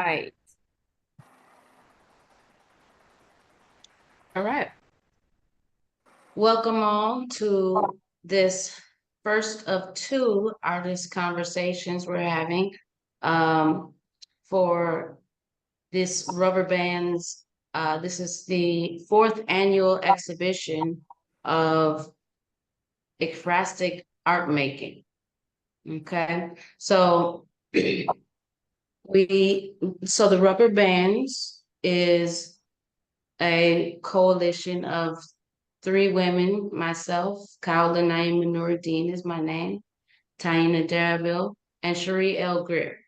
right. All right. Welcome all to this first of two artist conversations we're having for this rubber bands. This is the fourth annual exhibition of ekphrastic art making. Okay, so the rubber bands is a coalition of three women, myself, Kaula Naima Nuruddin is my name, Taina Darabille, and Cherie L. Greer.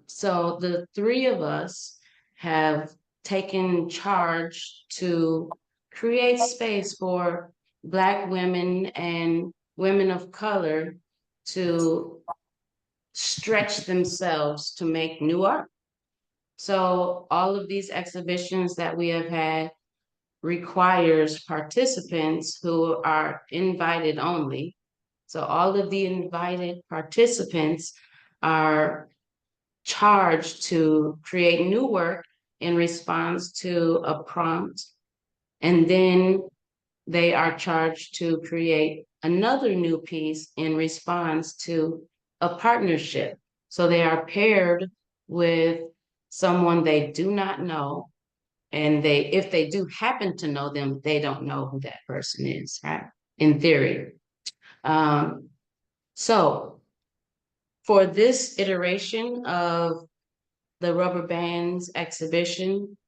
So the three of us have taken charge to create space for Black women and women of color to stretch themselves to make new art. So all of these exhibitions that we have had requires participants who are invited only. So all of the invited participants are charged to create new work in response to a prompt, and then they are charged to create another new piece in response to a partnership. So they are paired with someone they do not know, and if they do happen to know them, they don't know who that person is, right? In theory. Um, so for this iteration of the Rubber Bands exhibition,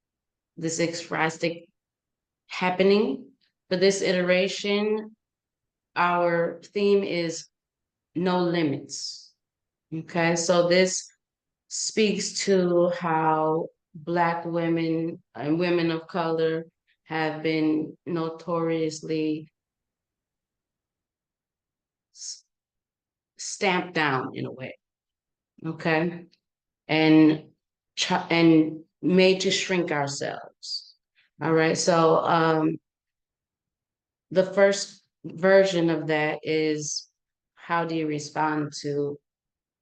this ekphrastic happening, for this iteration, our theme is no limits. Okay, so this speaks to how Black women and women of color have been notoriously stamped down in a way, okay, and and made to shrink ourselves. All right, so the first version of that is, how do you respond to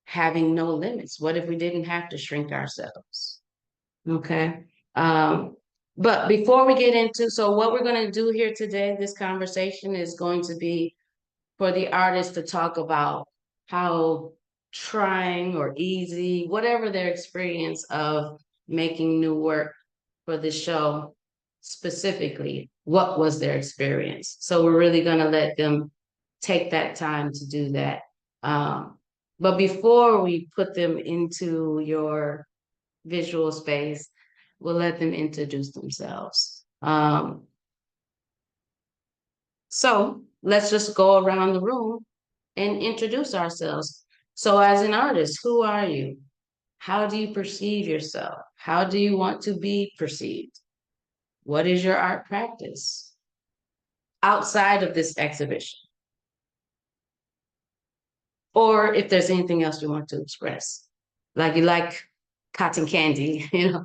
having no limits? What if we didn't have to shrink ourselves? Okay. Um, but before we get into, so what we're going to do here today, this conversation is going to be for the artist to talk about how trying or easy, whatever their experience of making new work for the show specifically, what was their experience? So we're really going to let them take that time to do that. But before we put them into your visual space, we'll let them introduce themselves. So let's just go around the room and introduce ourselves. So, as an artist, who are you? How do you perceive yourself? How do you want to be perceived? What is your art practice outside of this exhibition? Or if there's anything else you want to express, like you like cotton candy, you know.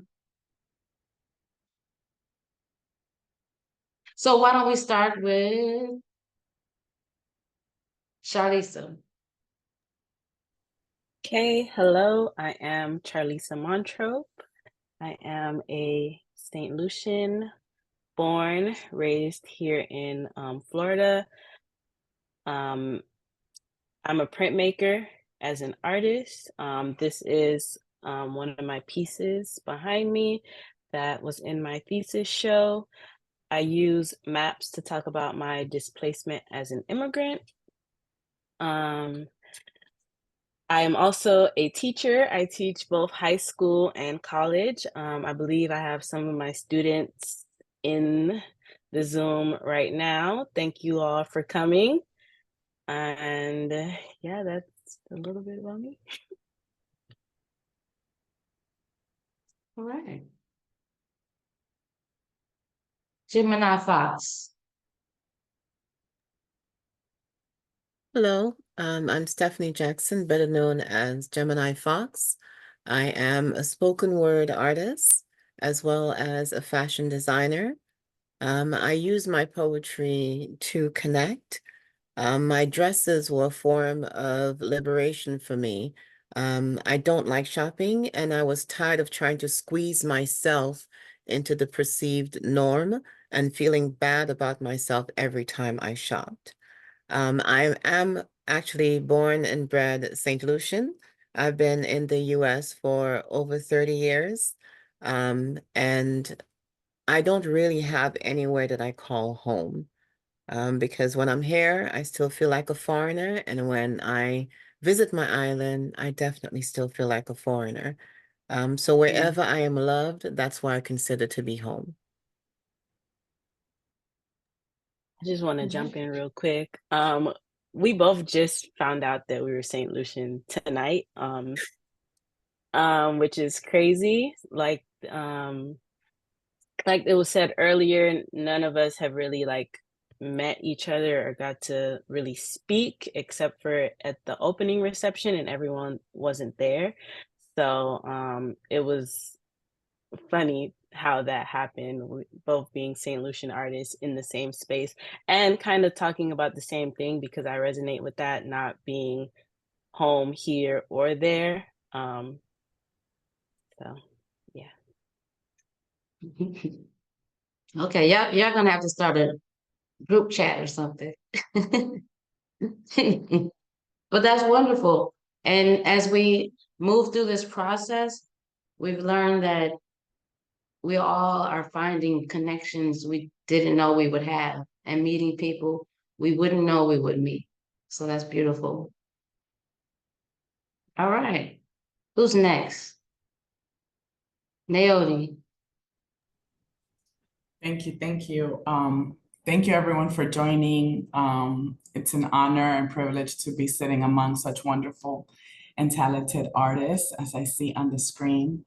So why don't we start with Charlisa? Okay, hello. I am Charlisa Montrope. I am a St. Lucian, born, raised here in Florida. I'm a printmaker as an artist. This is one of my pieces behind me that was in my thesis show. I use maps to talk about my displacement as an immigrant. I am also a teacher. I teach both high school and college. I believe I have some of my students in the Zoom right now. Thank you all for coming. And yeah, that's a little bit about me. All right. Gemini Fox. Hello, I'm Stephanie Jackson, better known as Gemini Fox. I am a spoken word artist as well as a fashion designer. I use my poetry to connect. My dresses were a form of liberation for me I don't like shopping, and I was tired of trying to squeeze myself into the perceived norm and feeling bad about myself every time I shopped. I am actually born and bred St. Lucian. I've been in the US for over 30 years. And I don't really have anywhere that I call home. Because when I'm here, I still feel like a foreigner. And when I visit my island, I definitely still feel like a foreigner. So wherever I am loved, that's where I consider to be home. I just want to jump in real quick. We both just found out that we were St. Lucian tonight, which is crazy. Like it was said earlier, none of us have really like met each other or got to really speak except for at the opening reception, and everyone wasn't there. So it was funny how that happened, both being St. Lucian artists in the same space and kind of talking about the same thing, because I resonate with that, not being home here or there. So yeah. Okay, y'all gonna have to start a group chat or something. But that's wonderful. And as we move through this process, we've learned that we all are finding connections we didn't know we would have and meeting people we wouldn't know we would meet. So that's beautiful. All right. Who's next? Naomi. Thank you. Thank you. Thank you everyone for joining. It's an honor and privilege to be sitting among such wonderful and talented artists as I see on the screen.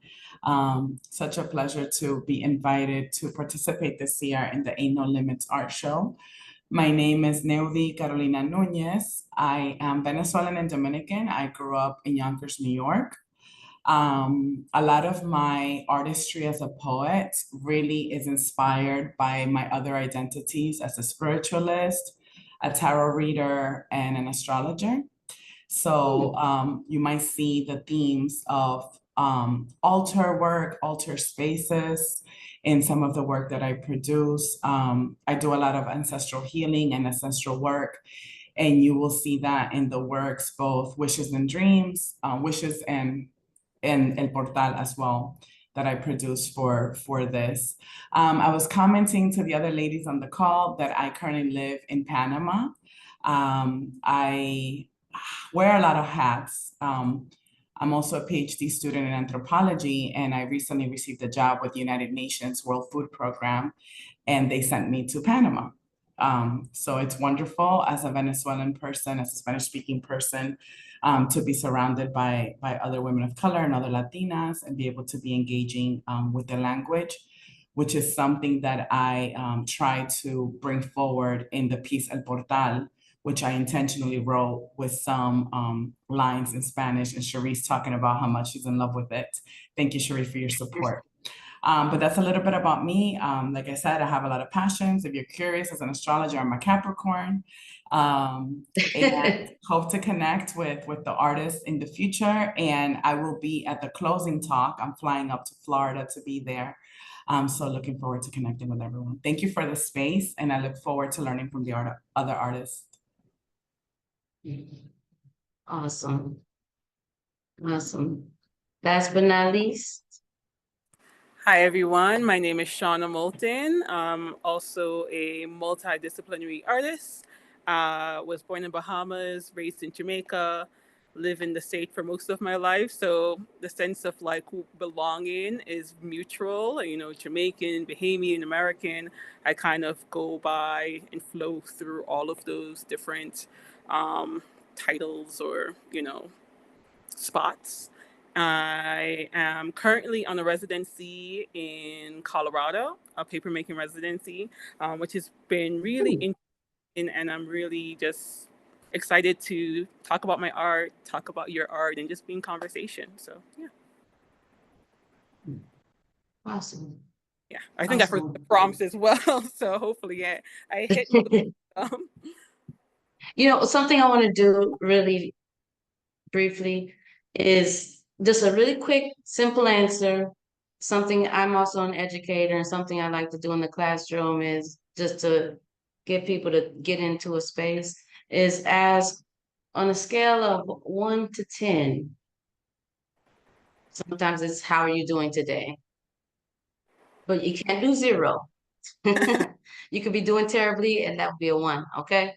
Such a pleasure to be invited to participate this year in the Ain't No Limits art show. My name is Neudi Carolina Nunez. I am Venezuelan and Dominican. I grew up in Yonkers, New York. A lot of my artistry as a poet really is inspired by my other identities as a spiritualist, a tarot reader, and an astrologer. So you might see the themes of altar work, altar spaces in some of the work that I produce. I do a lot of ancestral healing and ancestral work, and you will see that in the works, both Wishes and Dreams, Wishes and El Portal as well that I produced for this. I was commenting to the other ladies on the call that I currently live in Panama. I wear a lot of hats. I'm also a PhD student in anthropology, and I recently received a job with the United Nations World Food Program, and they sent me to Panama. So it's wonderful as a Venezuelan person, as a Spanish speaking person, to be surrounded by other women of color and other Latinas and be able to be engaging with the language, which is something that I try to bring forward in the piece El Portal, which I intentionally wrote with some lines in Spanish, and Sharice talking about how much she's in love with it. Thank you, Sharice, for your support. But that's a little bit about me. Like I said, I have a lot of passions. If you're curious, as an astrologer, I'm a Capricorn. And hope to connect with the artists in the future. And I will be at the closing talk. I'm flying up to Florida to be there. So looking forward to connecting with everyone. Thank you for the space, and I look forward to learning from the other artists. Awesome. Awesome. Last but not least. Hi, everyone. My name is Shauna Moulton. I'm also a multidisciplinary artist. Was born in Bahamas, raised in Jamaica, live in the state for most of my life. So the sense of like belonging is mutual, you know, Jamaican, Bahamian, American. I kind of go by and flow through all of those different titles or, you know, spots. I am currently on a residency in Colorado, a papermaking residency, which has been really interesting, and I'm really just excited to talk about my art, talk about your art, and just be in conversation. So yeah. Awesome. Yeah, I think I forgot the prompts as well. So hopefully, yeah, I hit most of them. You know, something I want to do really briefly is just a really quick, simple answer. Something I'm also an educator, and something I like to do in the classroom is just to get people to get into a space, is ask on a scale of 1 to 10. Sometimes it's how are you doing today? But you can't do 0. You could be doing terribly, and that would be a 1, okay?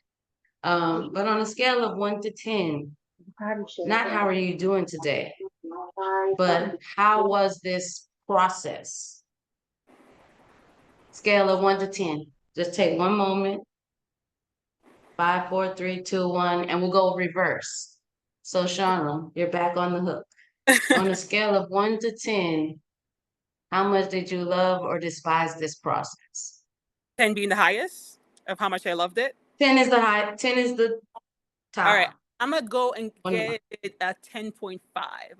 But on a scale of 1 to 10, not how are you doing today, but how was this process? Scale of 1 to 10. Just take one moment. 5, 4, 3, 2, 1, and we'll go reverse. So Shauna, you're back on the hook. On a scale of 1 to 10, how much did you love or despise this process? 10 being the highest of how much I loved it. 10 is the high, 10 is the top. All right, I'm gonna go and One more. get it at 10.5.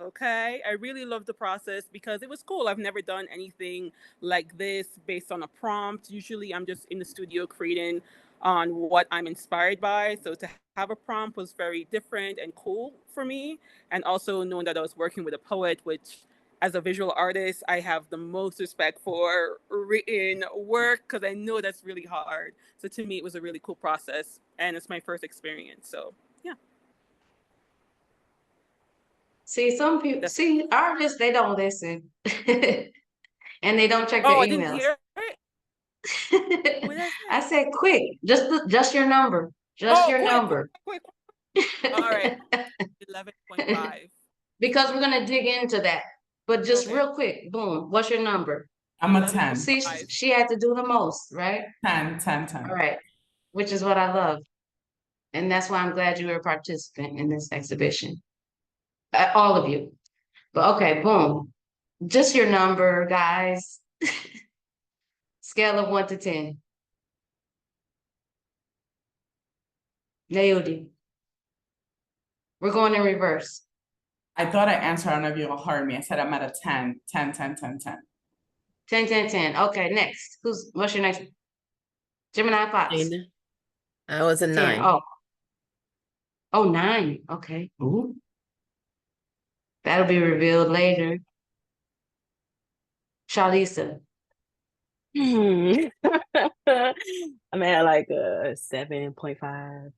Okay, I really loved the process because it was cool. I've never done anything like this based on a prompt. Usually, I'm just in the studio creating on what I'm inspired by. So to have a prompt was very different and cool for me. And also knowing that I was working with a poet, which as a visual artist, I have the most respect for written work because I know that's really hard. So to me, it was a really cool process, and it's my first experience. So yeah. See, some people, see, artists, they don't listen. And they don't check their Oh, I didn't emails. hear it. What did I I say? said, quick, just your number. Just Oh, your quick, number. quick. All right, 11.5. Because we're gonna dig into that. But just Okay, real quick, boom, what's your number? I'm a 10. See, 11.5. she had to do the most, right? 10, 10, All 10. right, which is what I love. And that's why I'm glad you were a participant in this exhibition. All of you. But okay, boom. Just your number, guys. Scale of 1 to 10. Nailed. We're going in reverse. I thought I answered, I don't know if you all heard me. I said I'm at a 10, 10, 10, 10, 10. 10, 10, 10. Okay, next. What's your next? Gemini Fox. 9. I was a 10. 9. Oh, 9. Okay. Ooh. That'll be revealed later. Charlisa. I'm at like a 7.5.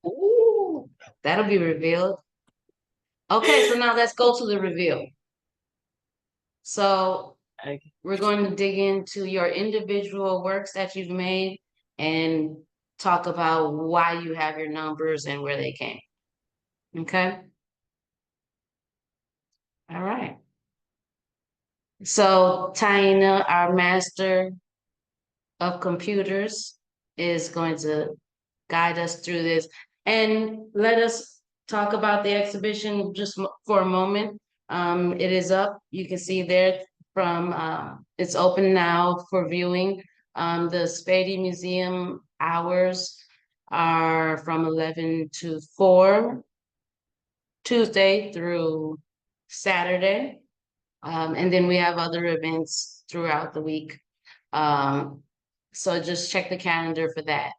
Ooh. That'll be revealed. Okay, so now let's go to the reveal. So Okay. we're going to dig into your individual works that you've made and talk about why you have your numbers and where they came. Okay? All right. So Taina, our master of computers, is going to guide us through this and let us talk about the exhibition just for a moment. It is up. You can see there from it's open now for viewing. The Spady Museum hours are from 11 to 4, Tuesday through Saturday. And then we have other events throughout the week. So just check the calendar for that.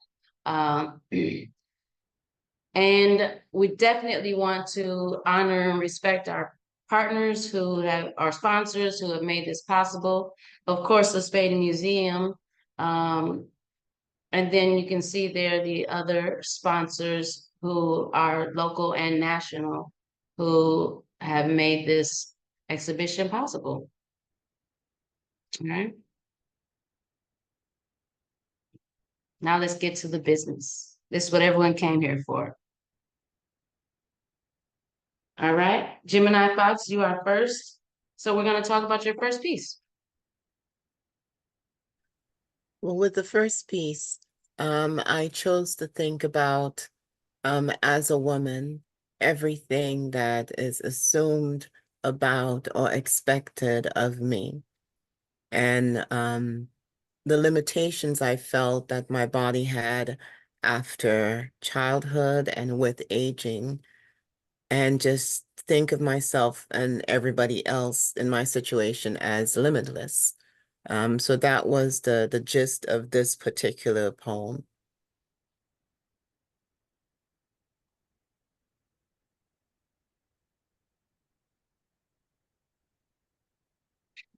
And we definitely want to honor and respect our partners who have, our sponsors who have made this possible. Of course, the Spady Museum. And then you can see there the other sponsors who are local and national who have made this exhibition possible. All right. Now let's get to the business. This is what everyone came here for. All right, Gemini Fox, you are first. So we're going to talk about your first piece. Well, with the first piece, I chose to think about, as a woman, everything that is assumed about or expected of me. And the limitations I felt that my body had after childhood and with aging, and just think of myself and everybody else in my situation as limitless. So that was the gist of this particular poem.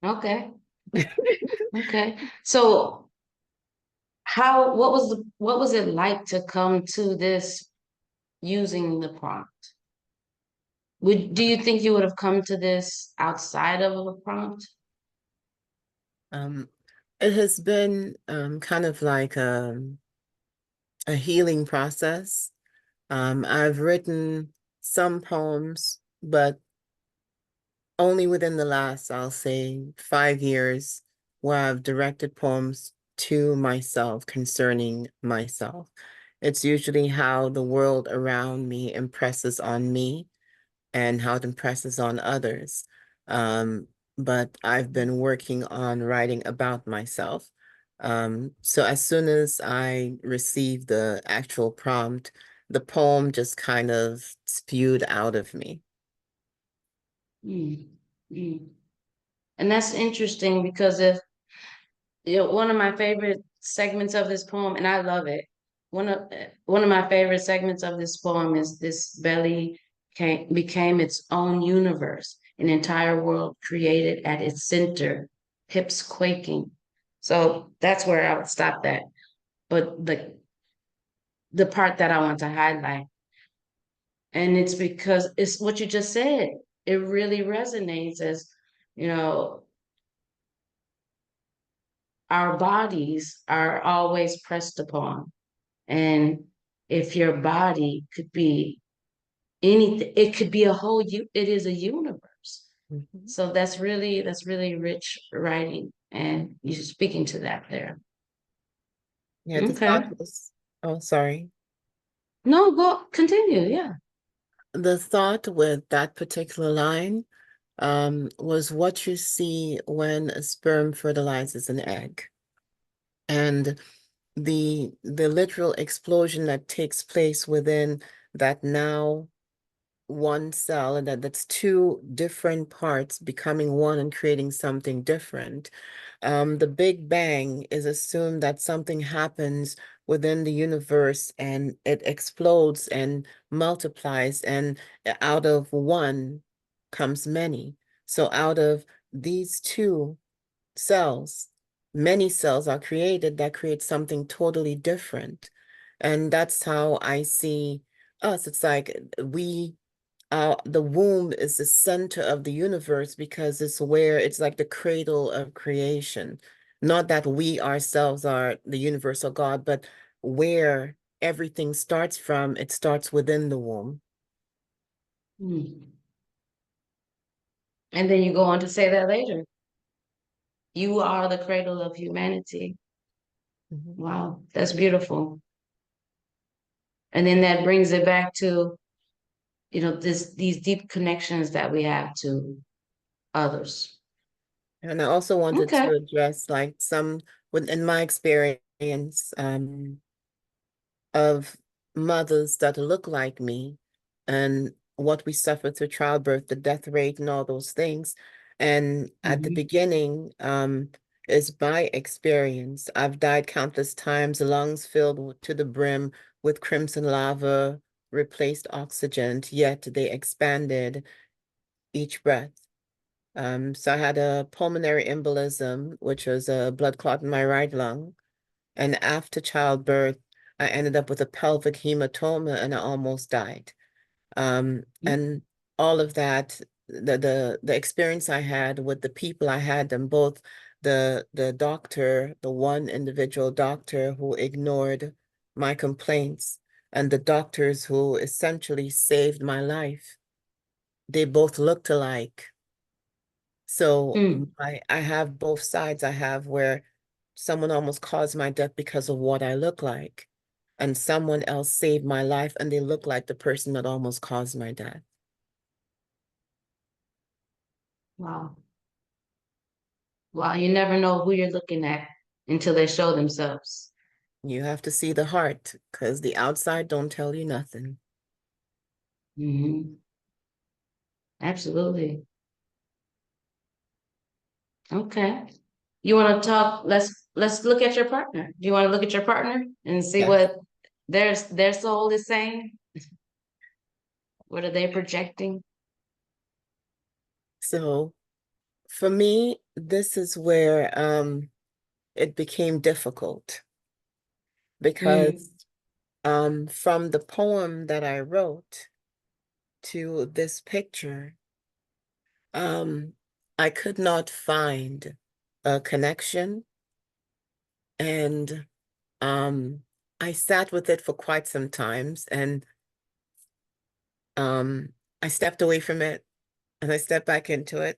Okay. Okay. So what was it like to come to this using the prompt? Do you think you would have come to this outside of a prompt? Um, it has been kind of like a healing process. I've written some poems, but only within the last, I'll say, 5 years, where I've directed poems to myself concerning myself. It's usually how the world around me impresses on me and how it impresses on others. Um, but I've been working on writing about myself. So as soon as I received the actual prompt, the poem just kind of spewed out of me. Mm, mm. And that's interesting because if one of my favorite segments of this poem, and I love it. One of my favorite segments of this poem is this belly became its own universe, an entire world created at its center, hips quaking. So that's where I would stop that. But the part that I want to highlight, and it's because it's what you just said. It really resonates as, you know, our bodies are always pressed upon. And if your body could be anything, it could be it is a universe. Mhm. So that's really rich writing. And you're speaking to that there. Yeah, the thought Okay. was, oh, sorry. No, go continue. Yeah. The thought with that particular line was what you see when a sperm fertilizes an egg. And the literal explosion that takes place within that now one cell, and that's two different parts becoming one and creating something different. The Big Bang is assumed that something happens within the universe and it explodes and multiplies, and out of one comes many. So out of these two cells, many cells are created that create something totally different. And that's how I see us. It's like the womb is the center of the universe because it's where it's like the cradle of creation. Not that we ourselves are the universal God, but where everything starts from, it starts within the womb. Hmm. And then you go on to say that later. You are the cradle of humanity. Mhm. Wow, that's beautiful. And then that brings it back to, these deep connections that we have to others. And I also wanted Okay. to address like in my experience, of mothers that look like me and what we suffer through childbirth, the death rate and all those things. And at the Mhm. beginning, is my experience. I've died countless times, lungs filled to the brim with crimson lava, replaced oxygen, yet they expanded each breath. So I had a pulmonary embolism, which was a blood clot in my right lung. And after childbirth, I ended up with a pelvic hematoma and I almost died. And all of that, the experience I had with the people I had them, both the doctor, the one individual doctor who ignored my complaints, and the doctors who essentially saved my life. They both looked alike. So Mm. I have both sides. I have where someone almost caused my death because of what I look like, and someone else saved my life and they look like the person that almost caused my death. Wow. Wow, you never know who you're looking at until they show themselves. You have to see the heart because the outside don't tell you nothing. Hmm. Absolutely. Okay. You want to talk? Let's look at your partner. Do you want to look at your partner and see Yes. what their soul is saying? What are they projecting? So For me, this is where it became difficult because from the poem that I wrote to this picture, I could not find a connection, and I sat with it for quite some times, and I stepped away from it and I stepped back into it.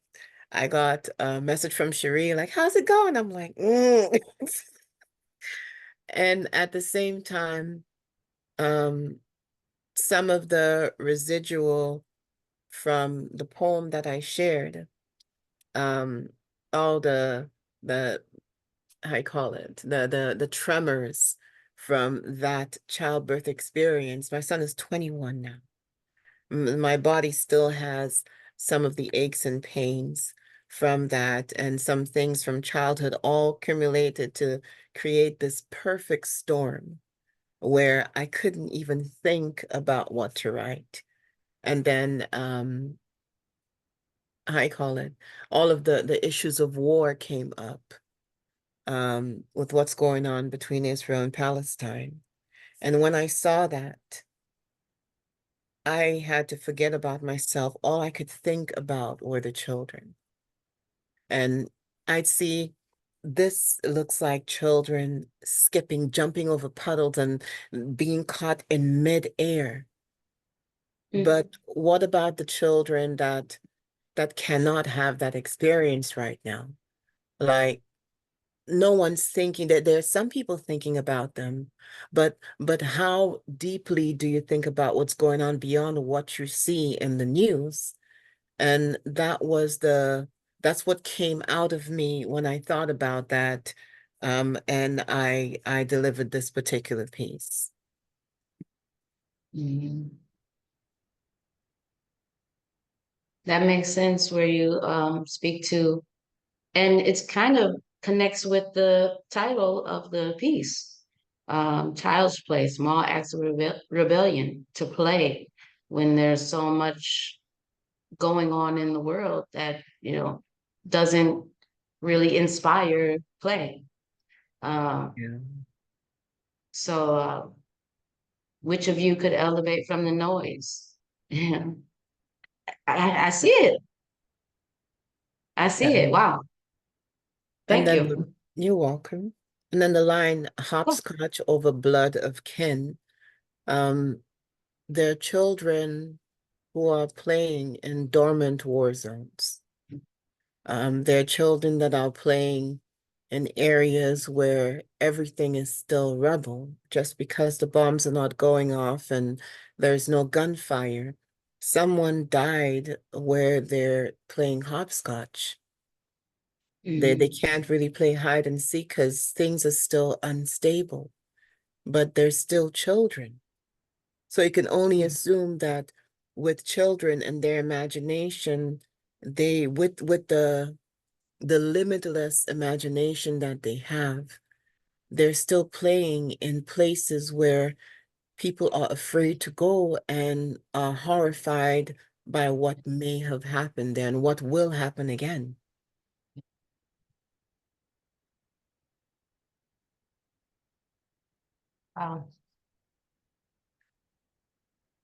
I got a message from Cherie, like, how's it going? I'm like, And at the same time, um, some of the residual from the poem that I shared, um, all the how you call it, the tremors from that childbirth experience. My son is 21 now. My body still has some of the aches and pains from that, and some things from childhood all accumulated to create this perfect storm where I couldn't even think about what to write. And then I call it, all of the issues of war came up with what's going on between Israel and Palestine. And when I saw that, I had to forget about myself. All I could think about were the children. And I'd see, this looks like children skipping, jumping over puddles and being caught in midair. But what about the children that cannot have that experience right now? Like, no one's thinking that there's some people thinking about them, but how deeply do you think about what's going on beyond what you see in the news? And that's what came out of me when I thought about that. And I delivered this particular piece. That makes sense where you speak to, and it's kind of connects with the title of the piece, Child's Play, Small Acts of Rebellion, to play when there's so much going on in the world that, doesn't really inspire play. Yeah. So which of you could elevate from the noise? I see it. I see it. Wow. And Thank then you. you're welcome. And then the line, Oh, hopscotch over blood of kin. There are children who are playing in dormant war zones. There are children that are playing in areas where everything is still rubble. Just because the bombs are not going off and there's no gunfire, someone died where they're playing hopscotch. They can't really play hide and seek because things are still unstable, but they're still children. So you can only assume that with children and their imagination, they with the limitless imagination that they have, they're still playing in places where people are afraid to go and are horrified by what may have happened there and what will happen again. wow.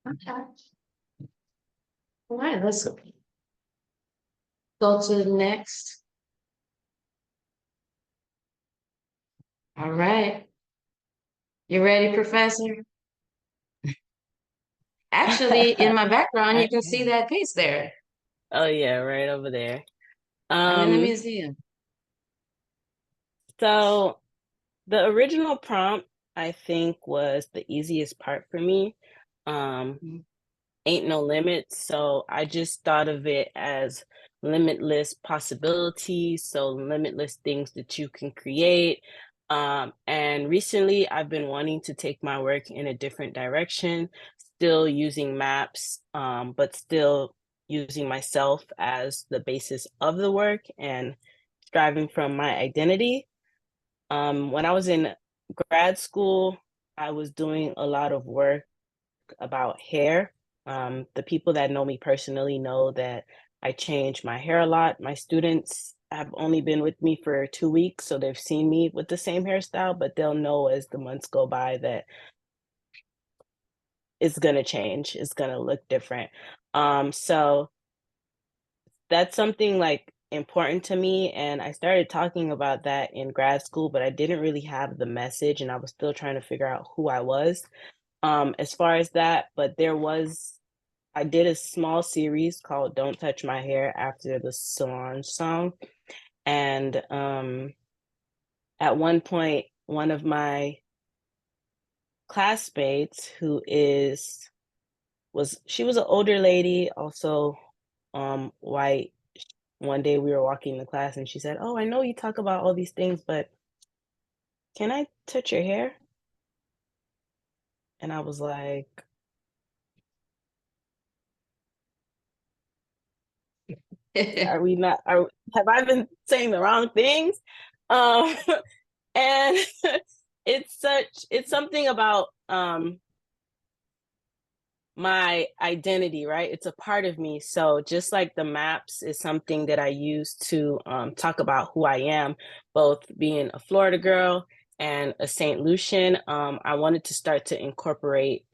Okay. All right, let's go to the next. All right. You ready, Professor? Actually, in my background, I you can see am. that piece there. Oh yeah, right over there. I'm in the Um, museum. so the original prompt, I think, was the easiest part for me. Um, Ain't no limits. So I just thought of it as limitless possibilities, so limitless things that you can create. And recently, I've been wanting to take my work in a different direction, still using maps, but still using myself as the basis of the work and striving from my identity. When I was in grad school, I was doing a lot of work about hair. The people that know me personally know that I change my hair a lot. My students have only been with me for 2 weeks, so they've seen me with the same hairstyle, but they'll know as the months go by that it's gonna change. It's gonna look different. So that's something like important to me, and I started talking about that in grad school, but I didn't really have the message, and I was still trying to figure out who I was as far as that. But I did a small series called Don't Touch My Hair after the Solange song. And at one point, one of my classmates she was an older lady, also white. One day we were walking in the class and she said, "Oh, I know you talk about all these things, but can I touch your hair?" And I was like, are we not are have I been saying the wrong things? Um and it's something about my identity, right? It's a part of me. So just like the maps is something that I use to talk about who I am, both being a Florida girl and a St. Lucian, I wanted to start to incorporate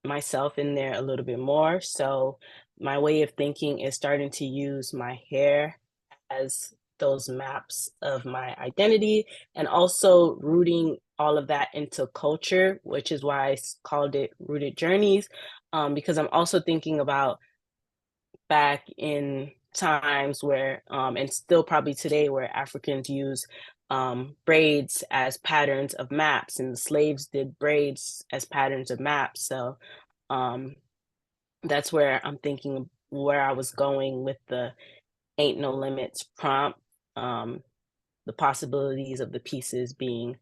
myself in there a little bit more. So my way of thinking is starting to use my hair as those maps of my identity, and also rooting all of that into culture, which is why I called it Rooted Journeys, because I'm also thinking about back in times where, and still probably today, where Africans use braids as patterns of maps, and the slaves did braids as patterns of maps. So that's where I'm thinking where I was going with the Ain't No Limits prompt, the possibilities of the pieces being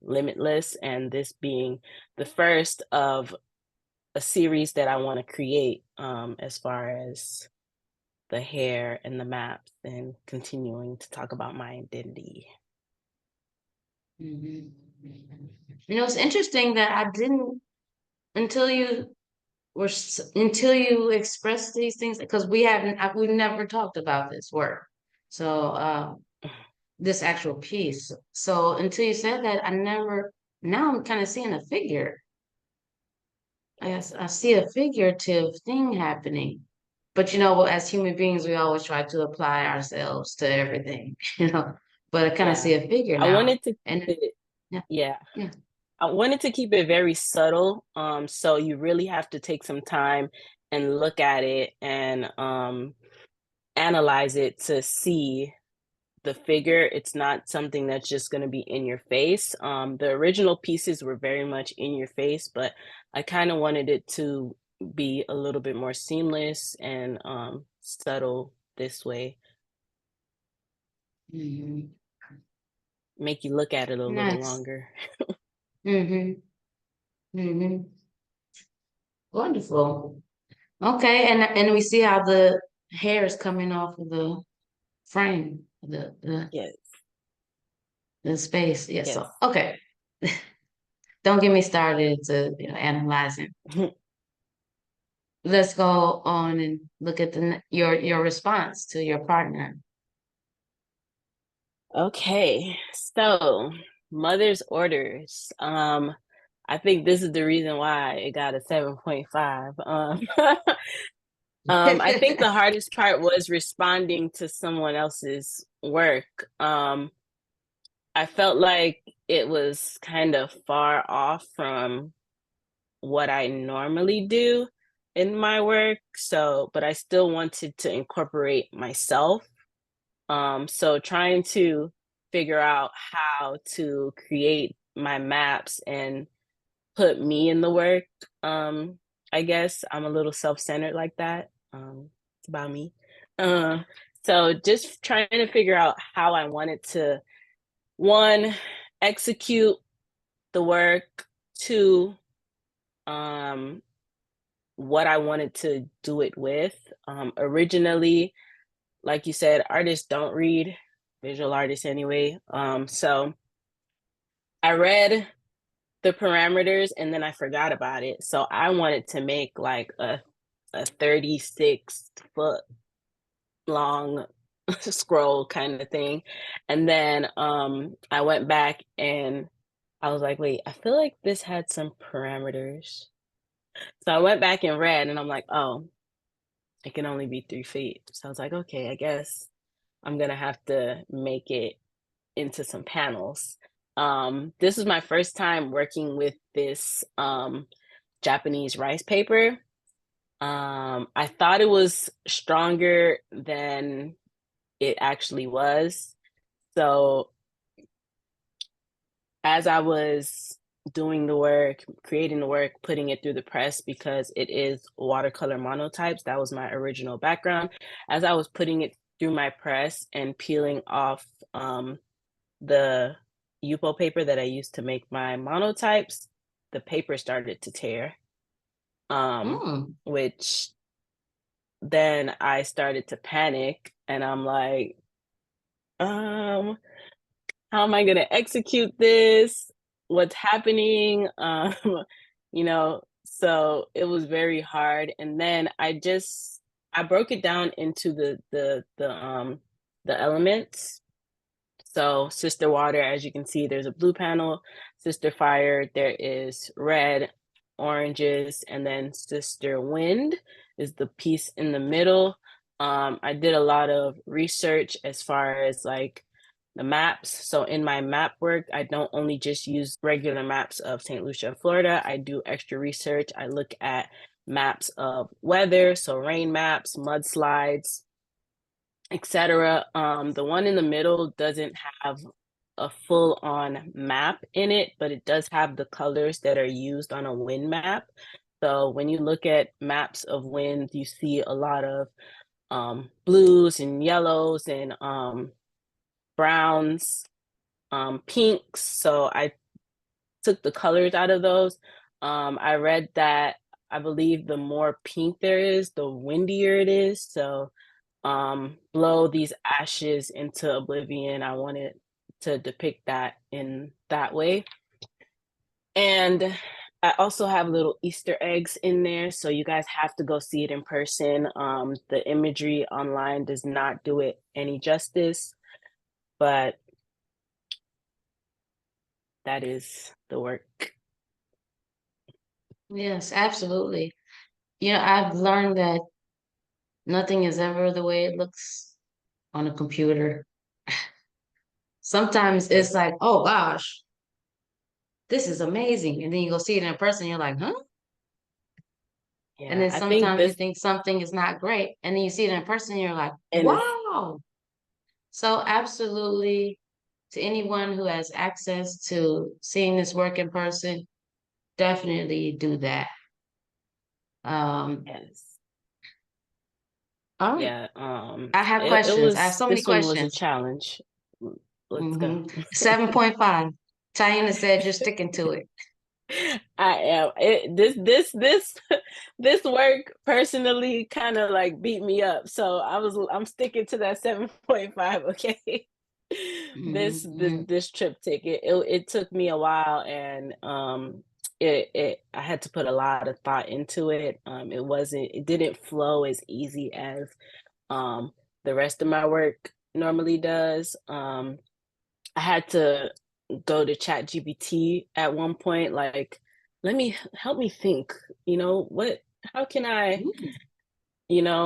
limitless, and this being the first of a series that I want to create as far as the hair and the maps, and continuing to talk about my identity. Mm-hmm. You know, it's interesting that I didn't until you until you expressed these things, because we've never talked about this work. So this actual piece. So until you said that, now I'm kind of seeing a figure. I see a figurative thing happening. But you know, as human beings, we always try to apply ourselves to everything, you know. But I kind of Yeah, see a figure I now. wanted to And keep it, yeah, yeah, yeah. I wanted to keep it very subtle. So you really have to take some time and look at it and analyze it to see the figure. It's not something that's just going to be in your face. The original pieces were very much in your face, but I kind of wanted it to be a little bit more seamless and subtle this way, Hmm. make you look at it a little Nice. longer. Mm-hmm. Mm-hmm. Wonderful. Okay, and we see how the hair is coming off of the frame, Yes, the space. Yeah, yes. so okay. Don't get me started to analyzing. Let's go on and look at your response to your partner. Okay, so mother's orders. I think this is the reason why it got a 7.5. I think the hardest part was responding to someone else's work. I felt like it was kind of far off from what I normally do in my work. So, but I still wanted to incorporate myself. So trying to figure out how to create my maps and put me in the work. I guess I'm a little self-centered like that. It's about me. Uh, so just trying to figure out how I wanted to, one, execute the work, two, um, what I wanted to do it with. Originally, like you said, artists don't read, visual artists anyway. So I read the parameters and then I forgot about it. So I wanted to make like a 36 foot long scroll kind of thing. And then I went back and I was like, wait, I feel like this had some parameters. So I went back and read and I'm like, oh, it can only be 3 feet. So I was like, okay, I guess I'm gonna have to make it into some panels. This is my first time working with this Japanese rice paper. I thought it was stronger than it actually was. So as I was doing the work, creating the work, putting it through the press because it is watercolor monotypes, that was my original background. As I was putting it through my press and peeling off the Yupo paper that I used to make my monotypes, the paper started to tear. Which then I started to panic and I'm like, how am I gonna execute this? What's happening? So it was very hard. And then I broke it down into the elements. So Sister Water, as you can see, there's a blue panel. Sister Fire, there is red, oranges, and then Sister Wind is the piece in the middle. I did a lot of research as far as like the maps. So in my map work, I don't only just use regular maps of St. Lucia, Florida. I do extra research. I look at maps of weather, so rain maps, mudslides, etc. The one in the middle doesn't have a full-on map in it, but it does have the colors that are used on a wind map. So when you look at maps of wind, you see a lot of blues and yellows and browns, pinks. So I took the colors out of those. I read that I believe the more pink there is, the windier it is. So blow these ashes into oblivion. I wanted to depict that in that way. And I also have little Easter eggs in there, so you guys have to go see it in person. The imagery online does not do it any justice, but that is the work. Yes, absolutely. I've learned that nothing is ever the way it looks on a computer. Sometimes it's like, oh gosh, this is amazing. And then you go see it in person, you're like, huh? And Yeah, then I think sometimes you this think something is not great. And then you see it in person, you're like, and it's wow. So absolutely, to anyone who has access to seeing this work in person, definitely do that. yes. All right. Yeah, I have it questions. I have was so many this one was a questions. challenge. Let's go. 7.5. Taina said you're sticking to it. I am. This work personally kind of like beat me up. So I'm sticking to that 7.5, okay? This trip ticket. It took me a while and I had to put a lot of thought into it. It didn't flow as easy as the rest of my work normally does. I had to go to Chat GPT at one point, like, help me think, how can I,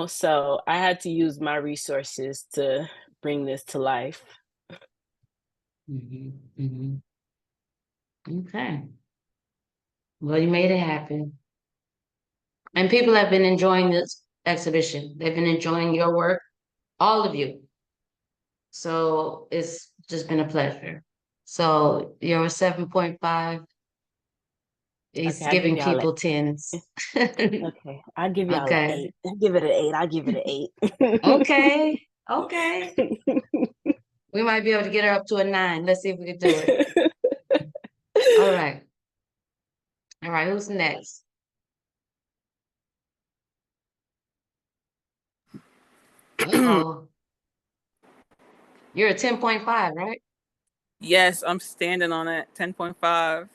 so I had to use my resources to bring this to life. Okay. Well, you made it happen. And people have been enjoying this exhibition. They've been enjoying your work, all of you. So it's just been a pleasure. So your 7.5 is Okay, I give giving y'all people tens. okay, I'll give y'all an Okay. 8. I'll give it an 8. I'll give it an 8. Okay. Okay. We might be able to get her up to a 9. Let's see if we can do it. All right. All right. Who's next? Uh-oh. You're a 10.5, right? Yes, I'm standing on it. 10.5.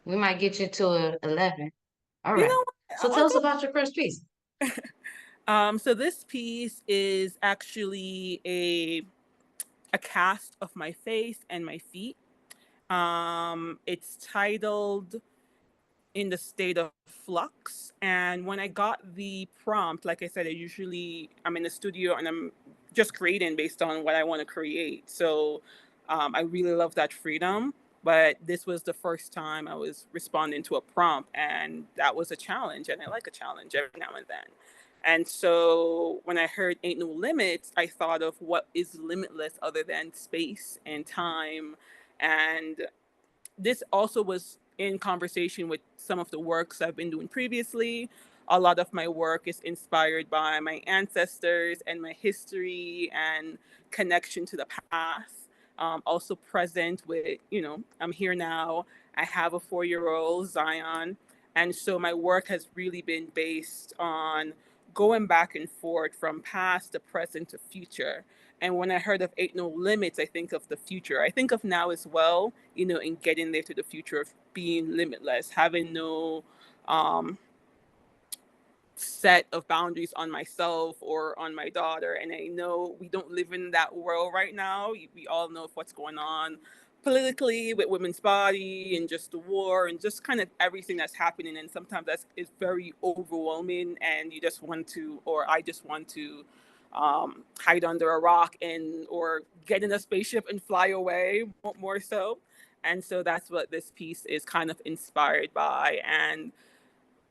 We might get you to a 11. All You right. know what? So tell us about your first piece. So this piece is actually a cast of my face and my feet. It's titled In the State of Flux. And when I got the prompt, like I said, I'm in the studio and I'm just creating based on what I want to create. So I really love that freedom. But this was the first time I was responding to a prompt, and that was a challenge. And I like a challenge every now and then. And so when I heard Ain't No Limits, I thought of what is limitless other than space and time. And this also was in conversation with some of the works I've been doing previously. A lot of my work is inspired by my ancestors and my history and connection to the past. Also present with, I'm here now. I have a 4-year-old, Zion. And so my work has really been based on going back and forth from past to present to future. And when I heard of Ain't No Limits, I think of the future. I think of now as well, in getting there to the future of being limitless, having no set of boundaries on myself or on my daughter. And I know we don't live in that world right now. We all know what's going on politically with women's body and just the war and just kind of everything that's happening. And sometimes is very overwhelming, and you just want to, or I just want to hide under a rock or get in a spaceship and fly away more so. And so that's what this piece is kind of inspired by. And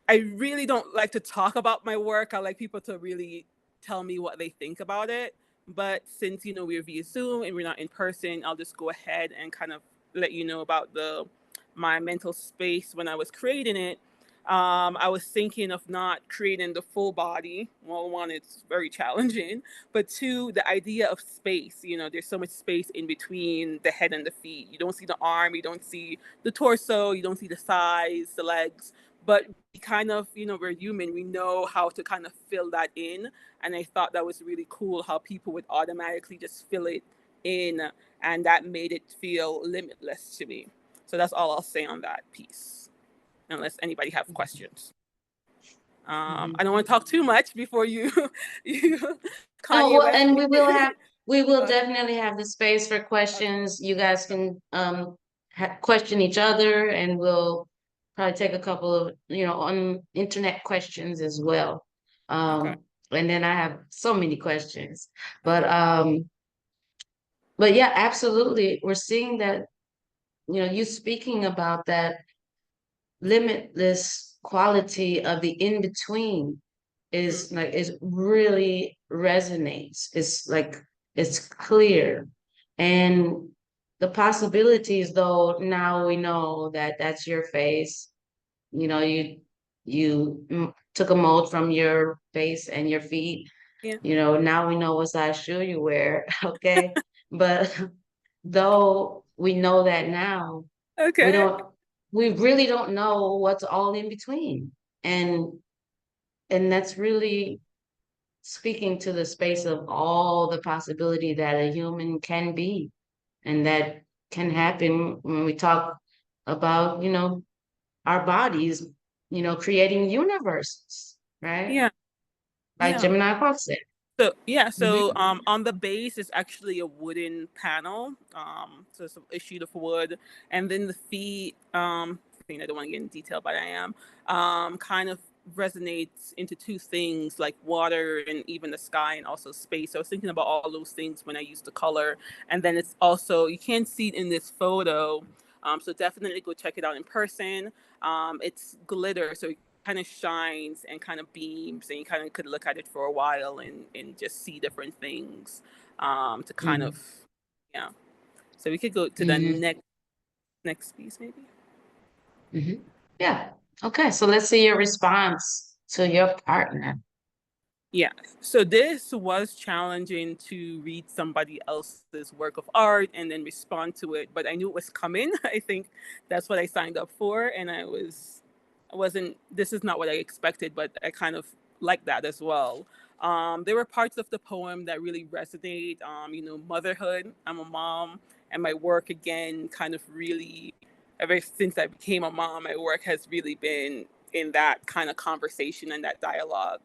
I really don't like to talk about my work. I like people to really tell me what they think about it. But since we're via Zoom and we're not in person, I'll just go ahead and kind of let you know about my mental space when I was creating it. I was thinking of not creating the full body. Well, one, it's very challenging, but two, the idea of space. There's so much space in between the head and the feet. You don't see the arm, you don't see the torso, you don't see the thighs, the legs, but we kind of, we're human. We know how to kind of fill that in. And I thought that was really cool how people would automatically just fill it in, and that made it feel limitless to me. So that's all I'll say on that piece, unless anybody have questions. I don't want to talk too much before you Oh, Kanye well, West and me. we will Okay. definitely have the space for Okay. questions. You guys can question each other, and we'll probably take a couple of on internet questions as well. Okay. And then I have so many questions, but Okay. but yeah, absolutely, we're seeing that you speaking about that limitless quality of the in between Mhm. is really resonates. It's like it's clear, and the possibilities, though, now we know that that's your face. You took a mold from your face and your feet. Yeah. Now we know what size shoe you wear. Okay, but though we know that now, we Okay. don't we really don't know what's all in between. And that's really speaking to the space of all the possibility that a human can be, and that can happen when we talk about our bodies creating universes, right? Yeah. Like Yeah. Gemini Fox said. So Mhm. on the base is actually a wooden panel. So it's a sheet of wood, and then the feet. I don't want to get in detail, but I am. Kind of resonates into two things like water and even the sky and also space. So I was thinking about all those things when I used the color, and then it's also you can't see it in this photo. So definitely go check it out in person. It's glitter, so kind of shines and kind of beams, and you kind of could look at it for a while and just see different things to kind of Mhm. yeah. So we could go to the Mhm. next piece maybe. Mhm. Yeah. Okay, so let's see your response to your partner. Yeah. So this was challenging to read somebody else's work of art and then respond to it, but I knew it was coming. I think that's what I signed up for, and I wasn't. This is not what I expected, but I kind of like that as well. There were parts of the poem that really resonate. Motherhood. I'm a mom, and my work again kind of really. Ever since I became a mom, my work has really been in that kind of conversation and that dialogue.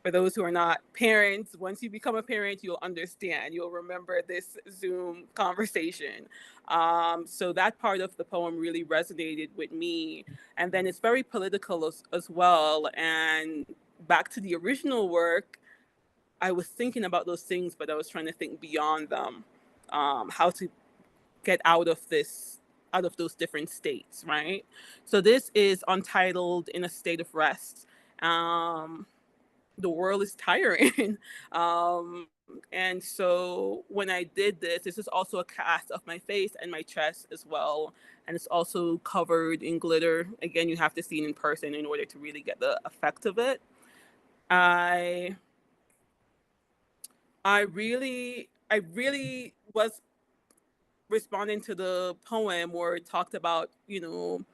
for those who are not parents, once you become a parent, you'll understand. You'll remember this Zoom conversation. So that part of the poem really resonated with me. And then it's very political as well. And back to the original work, I was thinking about those things, but I was trying to think beyond them, how to get out of those different states, right? So this is untitled In a State of Rest. The world is tiring. And so when I did this is also a cast of my face and my chest as well. And it's also covered in glitter. Again, you have to see it in person in order to really get the effect of it. I really was responding to the poem where it talked about, it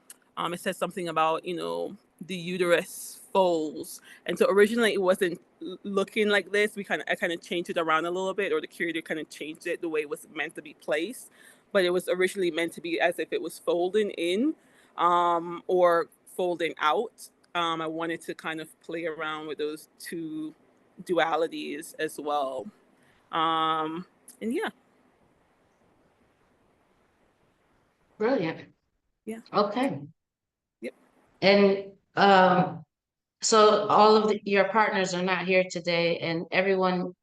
says something about, the uterus folds. And so originally it wasn't looking like this. I kind of changed it around a little bit, or the curator kind of changed it the way it was meant to be placed. But it was originally meant to be as if it was folding in, or folding out. I wanted to kind of play around with those two dualities as well. And yeah. Brilliant. Yeah. Okay. Yep. And so all of your partners are not here today, and everyone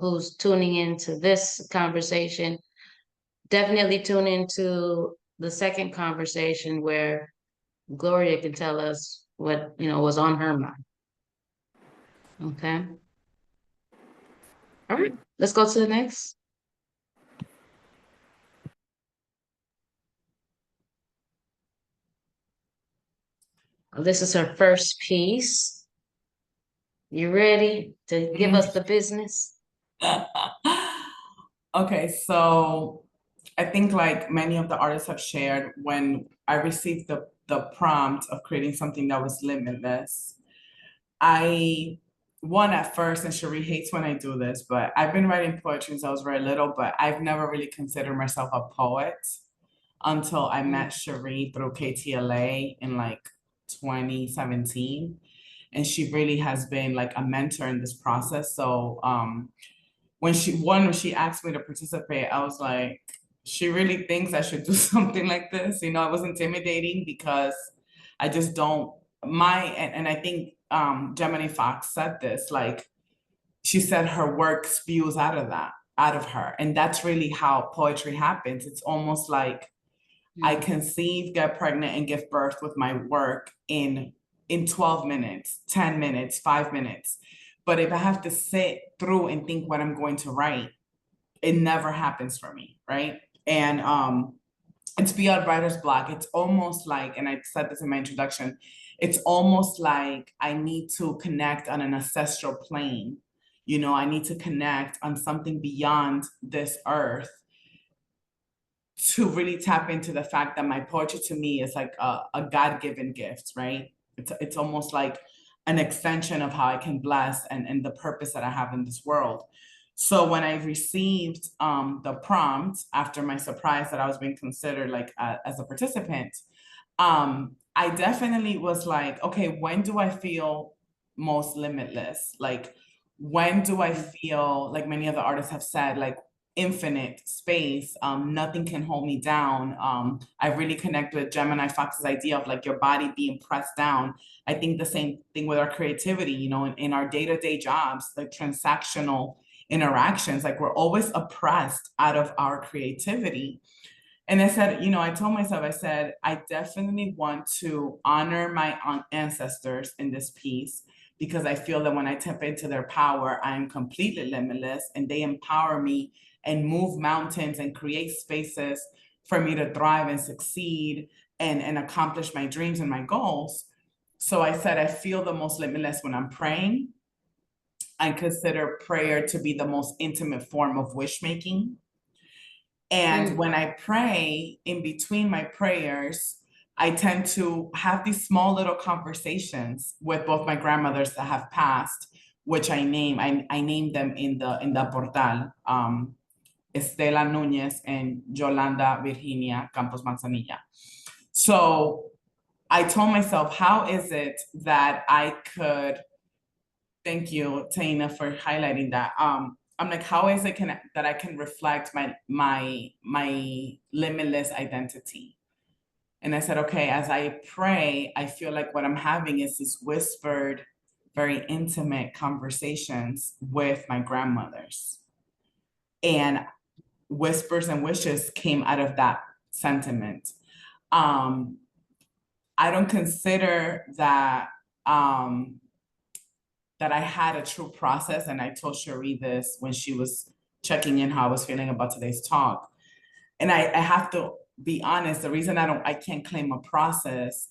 who's tuning into this conversation, definitely tune into the second conversation where Gloria can tell us what was on her mind. Okay. All right, let's go to the next. This is her first piece. You ready to give us the business? Okay, so I think like many of the artists have shared, when I received the prompt of creating something that was limitless, at first, and Cherie hates when I do this, but I've been writing poetry since I was very little, but I've never really considered myself a poet until I met Cherie through KTLA in like 2017. And she really has been like a mentor in this process. So when she asked me to participate, I was like, she really thinks I should do something like this. It was intimidating because I just don't, and I think Gemini Fox said this, like, she said her work spews out of her. And that's really how poetry happens. It's almost like I conceive, get pregnant, and give birth with my work in 12 minutes, 10 minutes, 5 minutes. But if I have to sit through and think what I'm going to write, it never happens for me, right? And it's beyond writer's block. It's almost like, and I said this in my introduction, it's almost like I need to connect on an ancestral plane. I need to connect on something beyond this earth to really tap into the fact that my poetry to me is like a God-given gift, right? It's almost like an extension of how I can bless and the purpose that I have in this world. So when I received the prompt after my surprise that I was being considered like as a participant, I definitely was like, okay, when do I feel most limitless? Like, when do I feel, like many other artists have said, like infinite space, nothing can hold me down. I really connect with Gemini Fox's idea of like your body being pressed down. I think the same thing with our creativity, in our day-to-day jobs, like transactional interactions, like we're always oppressed out of our creativity. And I said, I told myself, I said, I definitely want to honor my ancestors in this piece, because I feel that when I tap into their power, I am completely limitless, and they empower me and move mountains and create spaces for me to thrive and succeed and accomplish my dreams and my goals. So I said, I feel the most limitless when I'm praying. I consider prayer to be the most intimate form of wish making. And when I pray, in between my prayers, I tend to have these small little conversations with both my grandmothers that have passed, which I named them in the portal, Estela Núñez and Yolanda Virginia Campos Manzanilla. So I told myself, how is it that I could Thank you, Taina, for highlighting that. I'm like, how is it that I can reflect my limitless identity? And I said, okay, as I pray, I feel like what I'm having is these whispered, very intimate conversations with my grandmothers. And whispers and wishes came out of that sentiment. I don't consider that that I had a true process, and I told Cherie this when she was checking in how I was feeling about today's talk. And I have to be honest, the reason I can't claim a process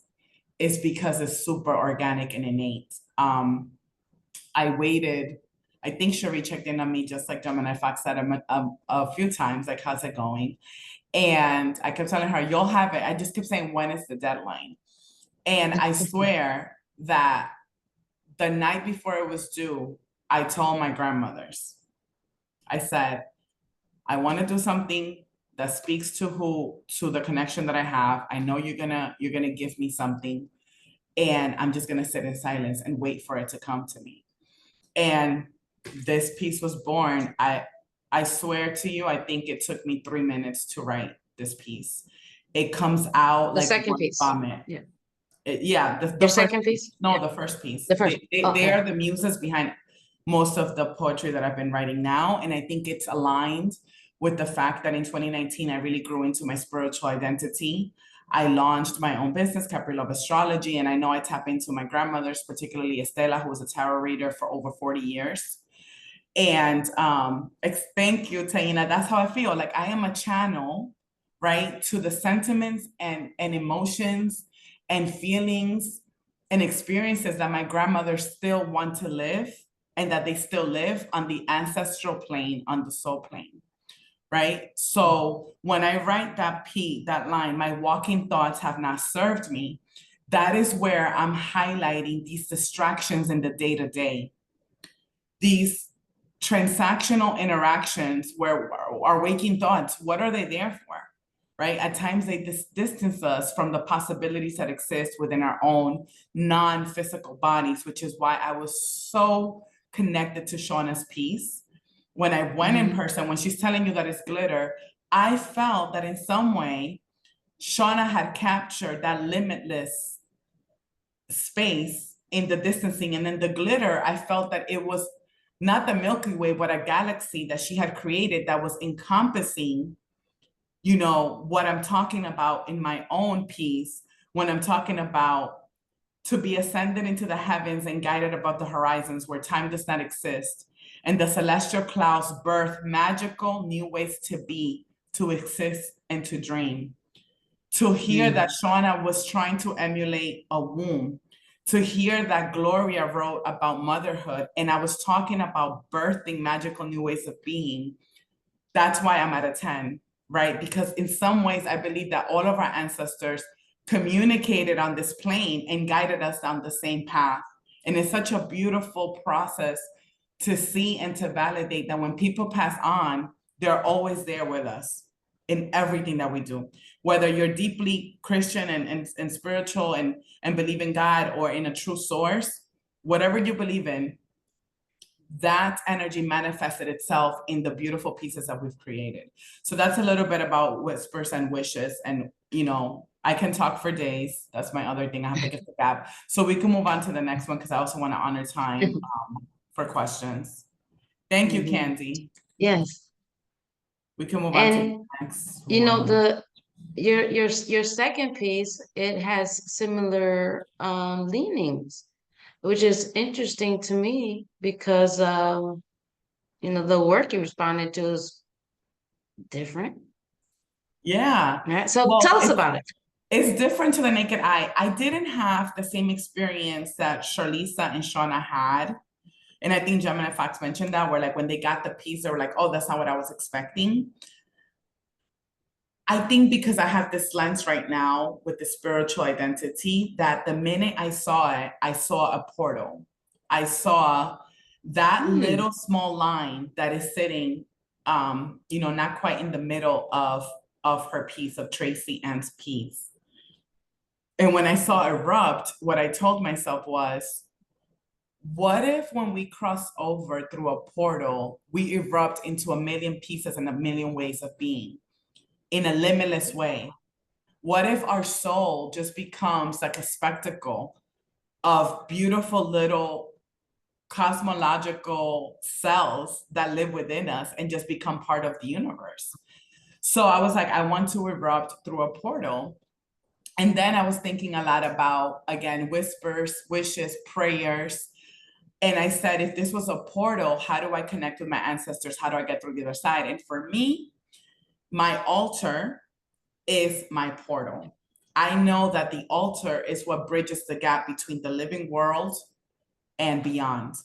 is because it's super organic and innate. I waited, I think Cherie checked in on me just like Gemini Fox said a few times, like, how's it going? And I kept telling her, you'll have it. I just kept saying, when is the deadline? And I swear that the night before it was due, I told my grandmothers, I said, I want to do something that speaks to the connection that I have. I know you're gonna give me something, and I'm just gonna sit in silence and wait for it to come to me. And this piece was born. I swear to you, I think it took me 3 minutes to write this piece. It comes out The like second one piece. vomit. Yeah. Yeah, the Your first second piece? no, Yeah. the first piece. The first. They Okay. are the muses behind most of the poetry that I've been writing now. And I think it's aligned with the fact that in 2019, I really grew into my spiritual identity. I launched my own business, Capri Love Astrology, and I know I tap into my grandmother's, particularly Estela, who was a tarot reader for over 40 years. And thank you, Taina. That's how I feel. Like, I am a channel, right, to the sentiments and emotions and feelings and experiences that my grandmother still want to live, and that they still live on the ancestral plane, on the soul plane, right? So when I write that line, my walking thoughts have not served me, that is where I'm highlighting these distractions in the day-to-day, these transactional interactions where our waking thoughts, what are they there for? Right? At times they distance us from the possibilities that exist within our own non-physical bodies, which is why I was so connected to Shauna's piece. When I went in person, when she's telling you that it's glitter, I felt that in some way, Shauna had captured that limitless space in the distancing. And then the glitter, I felt that it was not the Milky Way, but a galaxy that she had created that was encompassing, you know, what I'm talking about in my own piece, when I'm talking about to be ascended into the heavens and guided above the horizons where time does not exist. And the celestial clouds birth magical new ways to be, to exist, and to dream. To hear that Shauna was trying to emulate a womb, to hear that Gloria wrote about motherhood, and I was talking about birthing magical new ways of being, that's why I'm at a 10, right? Because in some ways, I believe that all of our ancestors communicated on this plane and guided us down the same path. And it's such a beautiful process to see and to validate that when people pass on, they're always there with us in everything that we do. Whether you're deeply Christian and spiritual and believe in God, or in a true source, whatever you believe in, that energy manifested itself in the beautiful pieces that we've created. So that's a little bit about whispers and wishes. And, you know, I can talk for days. That's my other thing. I have to get the gap. So we can move on to the next one, because I also want to honor time for questions. Thank you, Candy. Yes. We can move on to the next one. You know, your second piece, it has similar leanings, which is interesting to me because you know, the work you responded to is different. Yeah. All right. So tell us about it. It's different to the naked eye. I didn't have the same experience that Charlisa and Shauna had. And I think Gemini Fox mentioned that, where like when they got the piece, they were like, oh, that's not what I was expecting. I think because I have this lens right now with the spiritual identity, that the minute I saw it, I saw a portal. I saw that little small line that is sitting, you know, not quite in the middle of her piece, of Tracy Ann's piece. And when I saw erupt, what I told myself was, what if when we cross over through a portal, we erupt into a million pieces and a million ways of being in a limitless way? What if our soul just becomes like a spectacle of beautiful little cosmological cells that live within us and just become part of the universe? So I was like, I want to erupt through a portal. And then I was thinking a lot about, again, whispers, wishes, prayers. And I said, if this was a portal, how do I connect with my ancestors? How do I get through the other side? And for me, my altar is my portal. I know that the altar is what bridges the gap between the living world and beyond.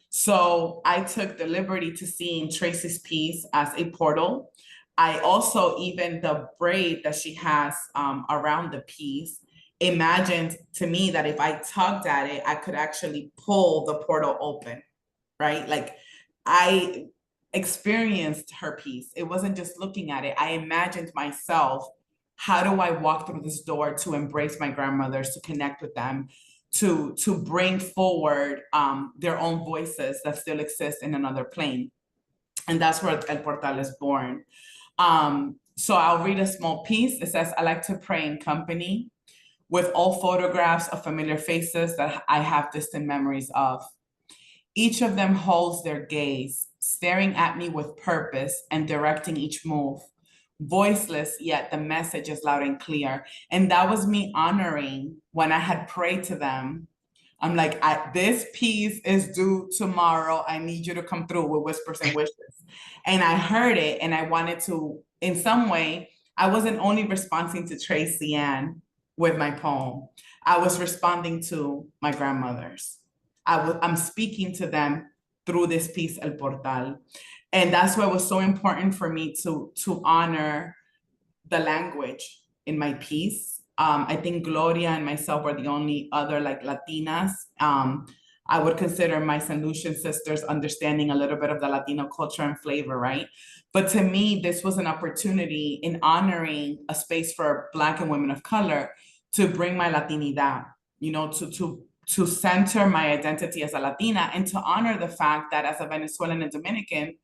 So I took the liberty to seeing Tracy's piece as a portal. I also, even the braid that she has around the piece, imagined to me that if I tugged at it, I could actually pull the portal open, right? Like I experienced her piece. It wasn't just looking at it. I imagined myself, how do I walk through this door to embrace my grandmothers, to connect with them, to bring forward their own voices that still exist in another plane. And that's where El Portal is born. So I'll read a small piece. It says, I like to pray in company with all photographs of familiar faces that I have distant memories of. Each of them holds their gaze, staring at me with purpose and directing each move. Voiceless, yet the message is loud and clear. And that was me honoring when I had prayed to them. I'm like, this piece is due tomorrow. I need you to come through with whispers and wishes. And I heard it, and I wanted to, in some way, I wasn't only responding to Tracy Ann with my poem. I was responding to my grandmothers. I'm speaking to them through this piece, El Portal. And that's why it was so important for me to honor the language in my piece. I think Gloria and myself are the only other like Latinas. I would consider my St. Lucian sisters understanding a little bit of the Latino culture and flavor, right? But to me, this was an opportunity in honoring a space for Black and women of color to bring my Latinidad, you know, to center my identity as a Latina and to honor the fact that as a Venezuelan and Dominican,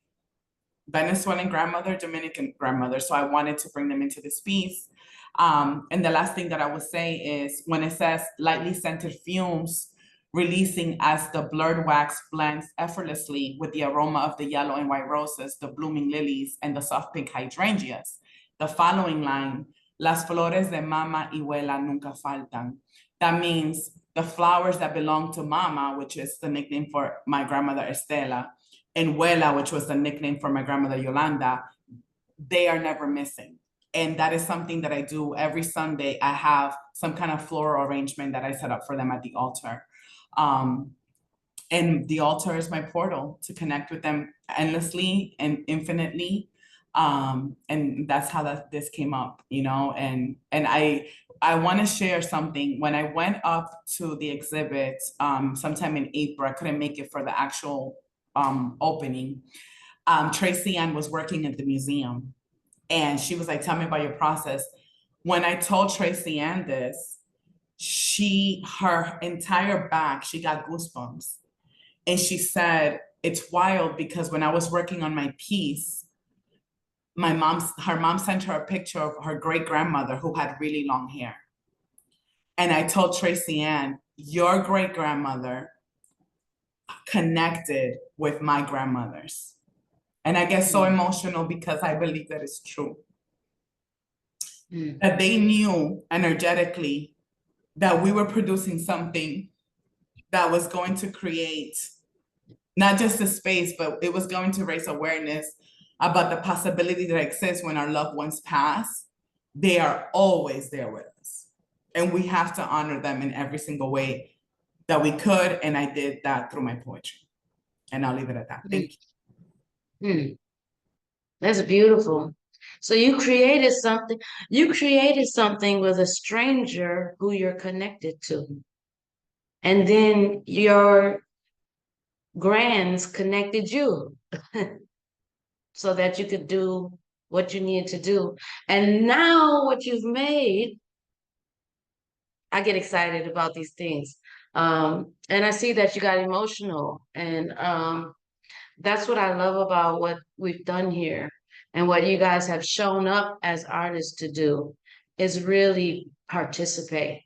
Venezuelan grandmother, Dominican grandmother. So I wanted to bring them into this piece. And the last thing that I would say is when it says lightly scented fumes releasing as the blurred wax blends effortlessly with the aroma of the yellow and white roses, the blooming lilies, and the soft pink hydrangeas. The following line, las flores de mama y abuela nunca faltan. That means the flowers that belong to mama, which is the nickname for my grandmother Estela, and Huela, which was the nickname for my grandmother Yolanda, they are never missing. And that is something that I do every Sunday. I have some kind of floral arrangement that I set up for them at the altar. And the altar is my portal to connect with them endlessly and infinitely. And that's how this came up, you know, and I want to share something. When I went up to the exhibit sometime in April, I couldn't make it for the actual opening. Tracy Ann was working at the museum and she was like, tell me about your process. When I told Tracy Ann this, her entire back, she got goosebumps. And she said, it's wild because when I was working on my piece, her mom sent her a picture of her great grandmother who had really long hair. And I told Tracy Ann, your great grandmother connected with my grandmothers. And I get so emotional because I believe that it's true. That they knew energetically that we were producing something that was going to create not just a space, but it was going to raise awareness about the possibility that exists when our loved ones pass. They are always there with us. And we have to honor them in every single way that we could. And I did that through my poetry. And I'll leave it at that. Thank you. That's beautiful. So you created something with a stranger who you're connected to. And then your grands connected you so that you could do what you needed to do. And now what you've made, I get excited about these things. And I see that you got emotional, and that's what I love about what we've done here and what you guys have shown up as artists to do is really participate.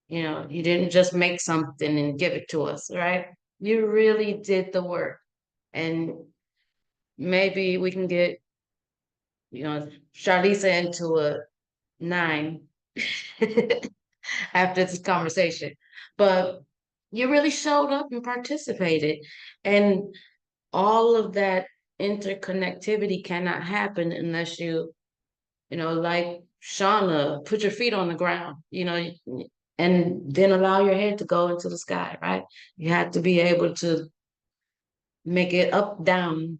You know, you didn't just make something and give it to us, right? You really did the work. And maybe we can get, you know, Charlisa into a 9 after this conversation. But you really showed up and participated. And all of that interconnectivity cannot happen unless you know, like Shauna, put your feet on the ground, you know, and then allow your head to go into the sky, right? You have to be able to make it up, down,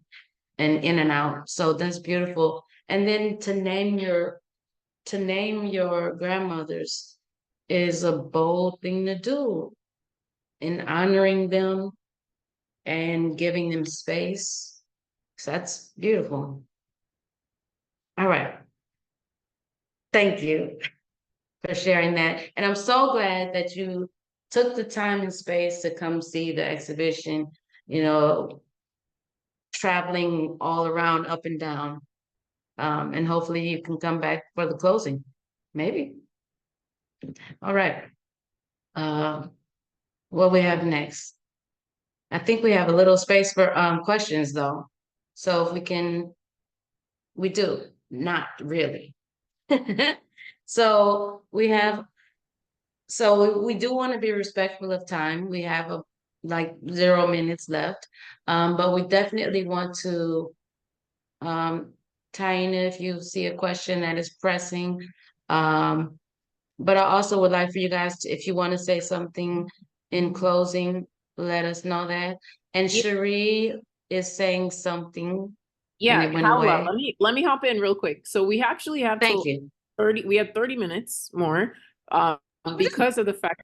and in and out. So that's beautiful. And then to name your grandmothers is a bold thing to do in honoring them and giving them space. So that's beautiful. All right. Thank you for sharing that. And I'm so glad that you took the time and space to come see the exhibition, you know, traveling all around up and down. And hopefully you can come back for the closing. Maybe. All right. What we have next? I think we have a little space for questions though. So if we do, not really. So we do want to be respectful of time. We have like 0 minutes left. But we definitely want to tie in if you see a question that is pressing. But I also would like for you guys to, if you want to say something in closing, let us know that. And Yeah. Cherie is saying something and Yeah, it went Paula, away. let me hop in real quick. So we actually have Thank till you. 30, we have 30 minutes more. Because of the fact,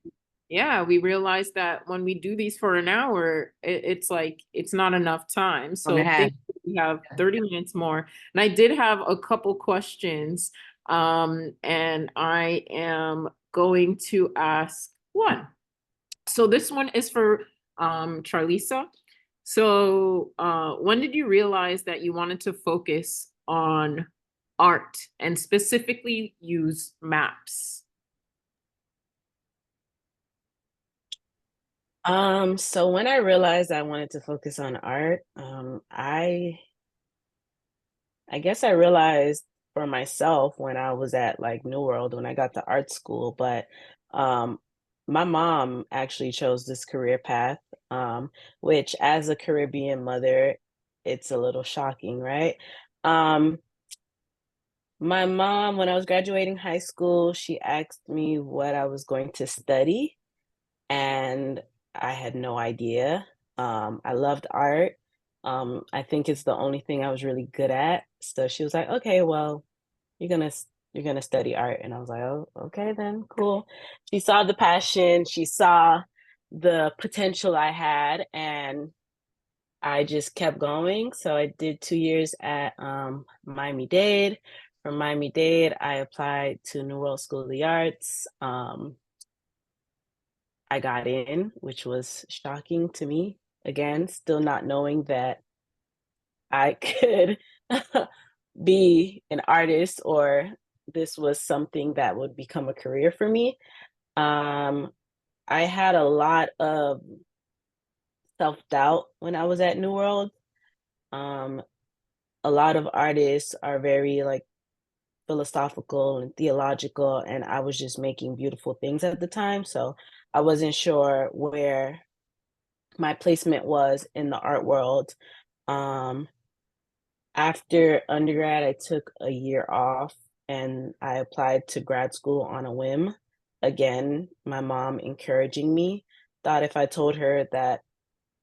yeah, we realized that when we do these for an hour, it's like it's not enough time. On the So half. think we have 30 minutes more. And I did have a couple questions. And I am going to ask one. So this one is for Charlisa. So when did you realize that you wanted to focus on art and specifically use maps? So when I realized I wanted to focus on art, I guess I realized for myself when I was at like New World when I got to art school, but my mom actually chose this career path, which as a Caribbean mother, it's a little shocking, right? Um, my mom, when I was graduating high school, she asked me what I was going to study, and I had no idea. I loved art. I think it's the only thing I was really good at. So she was like, "Okay, well, you're gonna study art," and I was like, "Oh, okay then, cool." She saw the passion, she saw the potential I had, and I just kept going. So I did 2 years at Miami-Dade. From Miami-Dade, I applied to New World School of the Arts. I got in, which was shocking to me. Again, still not knowing that I could be an artist or this was something that would become a career for me. Um, I had a lot of self-doubt when I was at New World. Um, a lot of artists are very like philosophical and theological, and I was just making beautiful things at the time. So I wasn't sure where my placement was in the art world. Um, After undergrad, I took a year off and I applied to grad school on a whim. Again, my mom encouraging me, thought if I told her that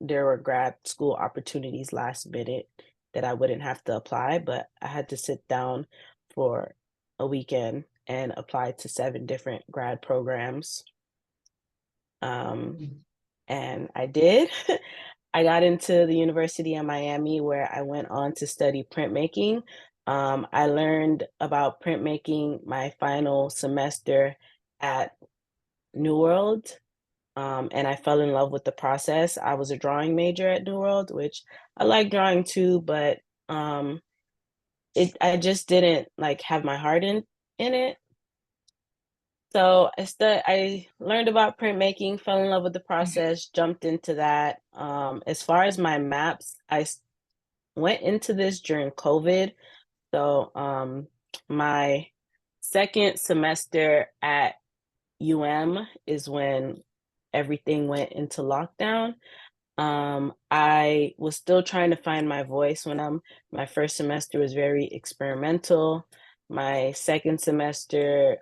there were grad school opportunities last minute that I wouldn't have to apply, but I had to sit down for a weekend and apply to 7 different grad programs. And I did. I got into the University of Miami where I went on to study printmaking. I learned about printmaking my final semester at New World. and I fell in love with the process. I was a drawing major at New World, which I like drawing too, but I just didn't like have my heart in it. So I learned about printmaking, fell in love with the process, jumped into that. As far as my maps, went into this during COVID. So my second semester at is when everything went into lockdown. I was still trying to find my voice my first semester was very experimental. My second semester,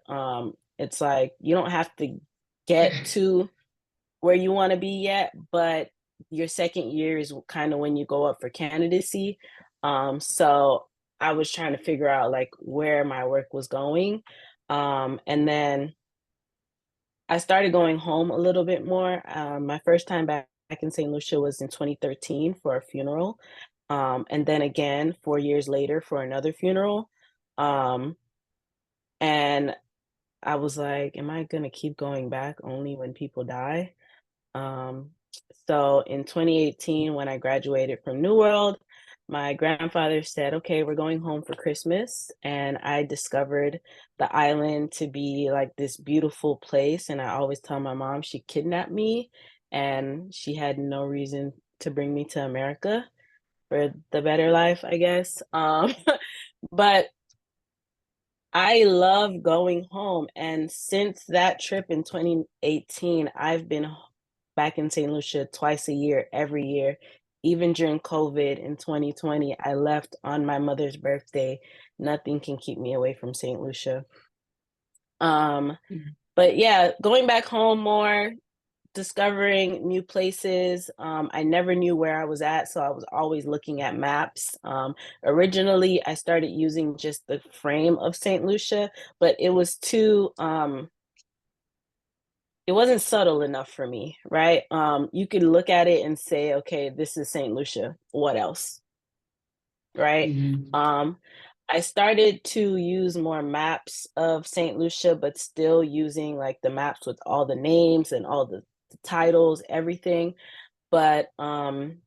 it's like you don't have to get to where you want to be yet, but your second year is kind of when you go up for candidacy. So I was trying to figure out like where my work was going. And then I started going home a little bit more. My first time back in St. Lucia was in 2013 for a funeral. And then again, 4 years later for another funeral. And I was like, am I going to keep going back only when people die? Um, so in 2018, when I graduated from New World, my grandfather said, okay, we're going home for Christmas. And I discovered the island to be like this beautiful place. And I always tell my mom she kidnapped me and she had no reason to bring me to America for the better life, I guess. But I love going home. And since that trip in 2018, I've been back in St. Lucia twice a year, every year. Even during COVID in 2020, I left on my mother's birthday. Nothing can keep me away from St. Lucia. But yeah, going back home more, discovering new places. I never knew where I was at, so I was always looking at maps. Originally, I started using just the frame of St. Lucia, but it was too, it wasn't subtle enough for me, right? You could look at it and say, okay, this is St. Lucia. What else? Right? I started to use more maps of St. Lucia, but still using like the maps with all the names and all the titles, everything. But during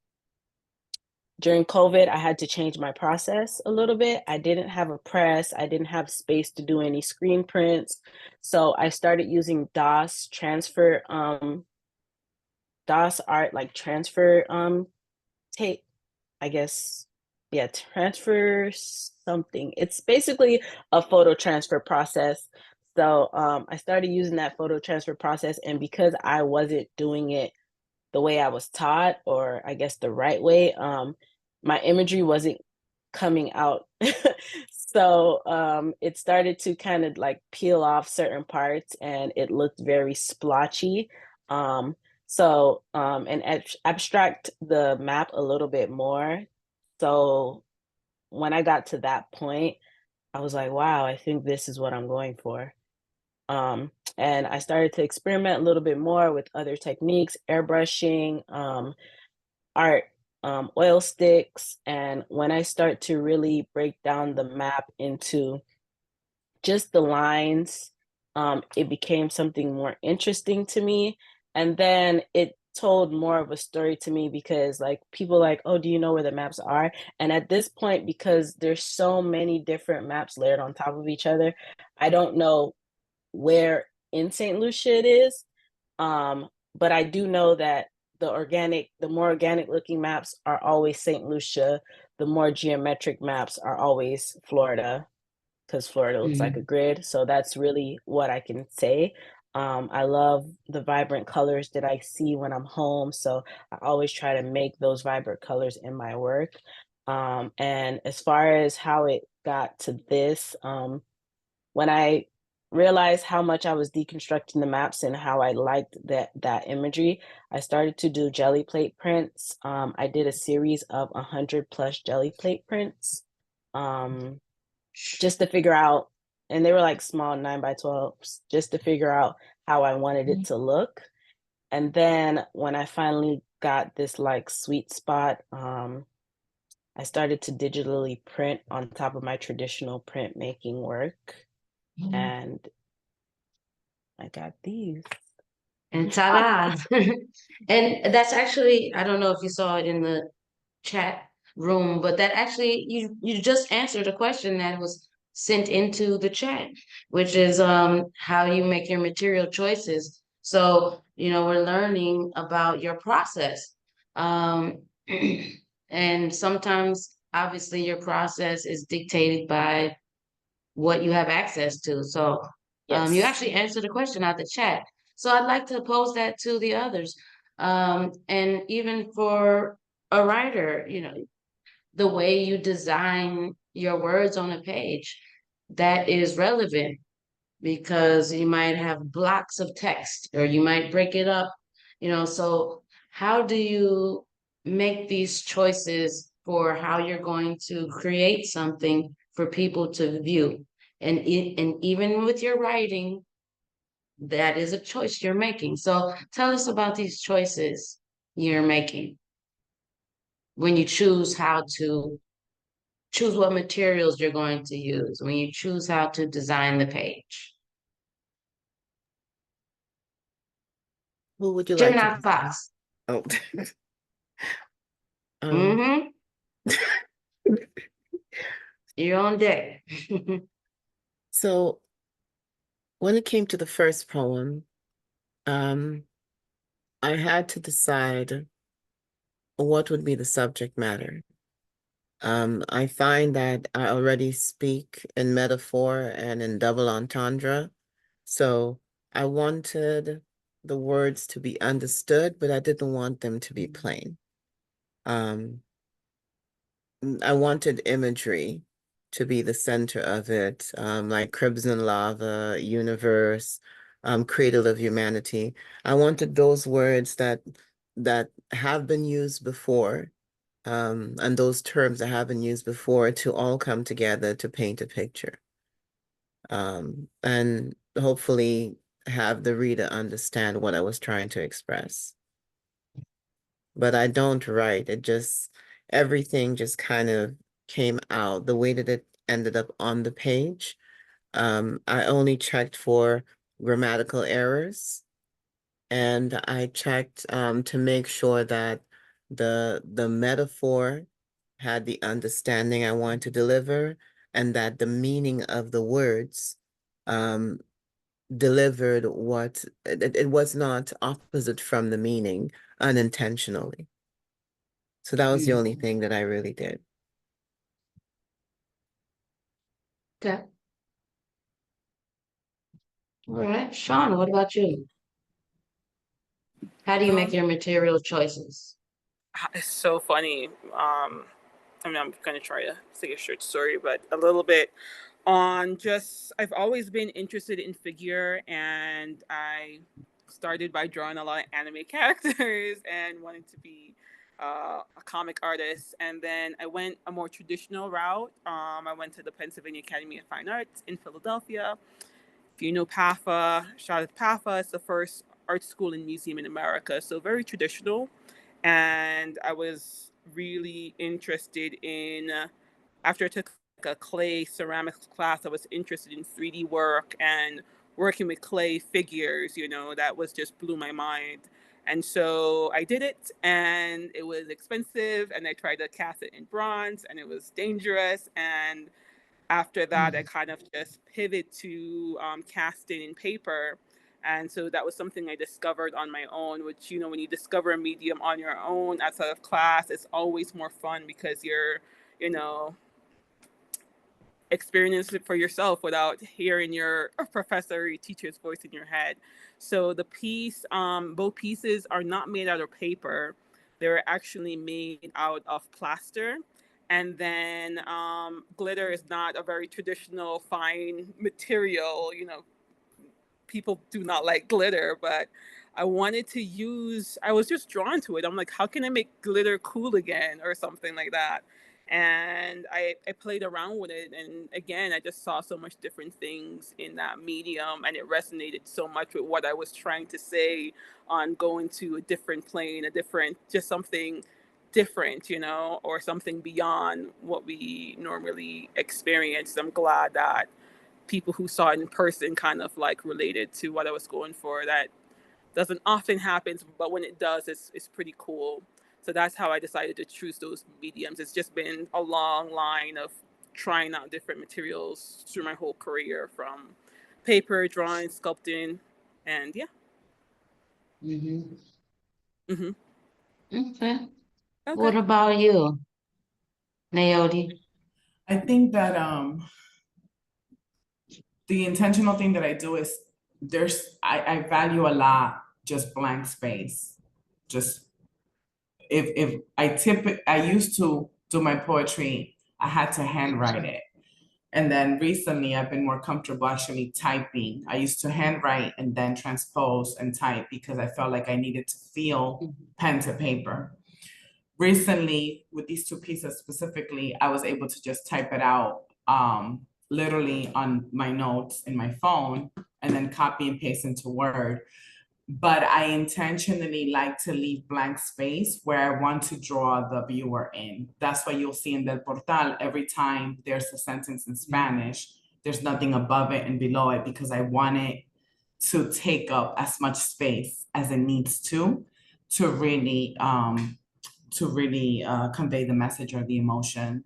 COVID, I had to change my process a little bit. I didn't have a press. I didn't have space to do any screen prints. So I started using DOS transfer, DOS art, like transfer tape, I guess. Yeah, transfer something. It's basically a photo transfer process. So I started using that photo transfer process. And because I wasn't doing it the way I was taught, or I guess the right way, my imagery wasn't coming out. So it started to kind of like peel off certain parts and it looked very splotchy. And abstract the map a little bit more. So when I got to that point, I was like, wow, I think this is what I'm going for. And I started to experiment a little bit more with other techniques, airbrushing, art, oil sticks. And when I start to really break down the map into just the lines, it became something more interesting to me. And then it told more of a story to me because like people like, oh, do you know where the maps are? And at this point, because there's so many different maps layered on top of each other, I don't know where in St. Lucia it is. But I do know that the more organic looking maps are always St. Lucia. The more geometric maps are always Florida, because Florida looks like a grid. So that's really what I can say. I love the vibrant colors that I see when I'm home. So I always try to make those vibrant colors in my work. And as far as how it got to this, when I realized how much I was deconstructing the maps and how I liked that imagery, I started to do jelly plate prints. I did a series of 100 plus jelly plate prints, just to figure out, and they were like small 9x12s, just to figure out how I wanted it to look. And then when I finally got this like sweet spot, I started to digitally print on top of my traditional printmaking work. And I got these. And ta-da. And that's actually, I don't know if you saw it in the chat room, but that actually you just answered a question that was sent into the chat, which is how you make your material choices. So, we're learning about your process. Um, and sometimes obviously your process is dictated by what you have access to. So you Yes. actually answered a question out the chat. So I'd like to pose that to the others. And even for a writer, the way you design your words on a page, that is relevant because you might have blocks of text or you might break it up, so how do you make these choices for how you're going to create something for people to view? And even with your writing, that is a choice you're making. So tell us about these choices you're making when you choose what materials you're going to use, when you choose how to design the page. Who would you like to? Gemini Fox. Oh. Mm-hmm. You're on deck. So when it came to the first poem, I had to decide what would be the subject matter. I find that I already speak in metaphor and in double entendre. So I wanted the words to be understood, but I didn't want them to be plain. I wanted imagery to be the center of it, like Cribs and Lava, Universe, Cradle of Humanity. I wanted those words that have been used before, and those terms that have been used before to all come together to paint a picture. And hopefully have the reader understand what I was trying to express. But I don't write. Everything just kind of came out the way that it ended up on the page. I only checked for grammatical errors, and I checked to make sure that the metaphor had the understanding I wanted to deliver, and that the meaning of the words delivered what it was not opposite from the meaning unintentionally. So that was the only thing that I really did. Okay. All right. Sean, what about you? How do you make your material choices? It's so funny. I'm gonna try to say a short story, but a little bit on just I've always been interested in figure, and I started by drawing a lot of anime characters and wanted to be a comic artist. And then I went a more traditional route. I went to the Pennsylvania Academy of Fine Arts in Philadelphia. If you know PAFA, shout out to PAFA. It's the first art school and museum in America, so very traditional. And I was really interested in, after I took a clay ceramics class, I was interested in 3D work and working with clay figures, that was just blew my mind. And so I did it, and it was expensive, and I tried to cast it in bronze, and it was dangerous. And after that, I kind of just pivot to casting in paper. And so that was something I discovered on my own, which, when you discover a medium on your own outside of class, it's always more fun because you're, you know, experience it for yourself without hearing your professor or your teacher's voice in your head. So both pieces are not made out of paper. They're actually made out of plaster. And then glitter is not a very traditional fine material. People do not like glitter, but I was just drawn to it. I'm like, how can I make glitter cool again or something like that? And I played around with it. And again, I just saw so much different things in that medium, and it resonated so much with what I was trying to say on going to a different plane, just something different, or something beyond what we normally experience. I'm glad that people who saw it in person kind of like related to what I was going for, that doesn't often happen, but when it does, it's pretty cool. So that's how I decided to choose those mediums. It's just been a long line of trying out different materials through my whole career, from paper, drawing, sculpting, and yeah. Mm-hmm. Mm-hmm. Okay. Okay. What about you, Naomi? I think that the intentional thing that I do is I value a lot just blank space. Just if I used to do my poetry, I had to handwrite it. And then recently I've been more comfortable actually typing. I used to handwrite and then transpose and type because I felt like I needed to feel pen to paper. Recently, with these two pieces specifically, I was able to just type it out literally on my notes in my phone and then copy and paste into Word. But I intentionally like to leave blank space where I want to draw the viewer in. That's why you'll see in Del Portal, every time there's a sentence in Spanish, there's nothing above it and below it because I want it to take up as much space as it needs to really convey the message or the emotion.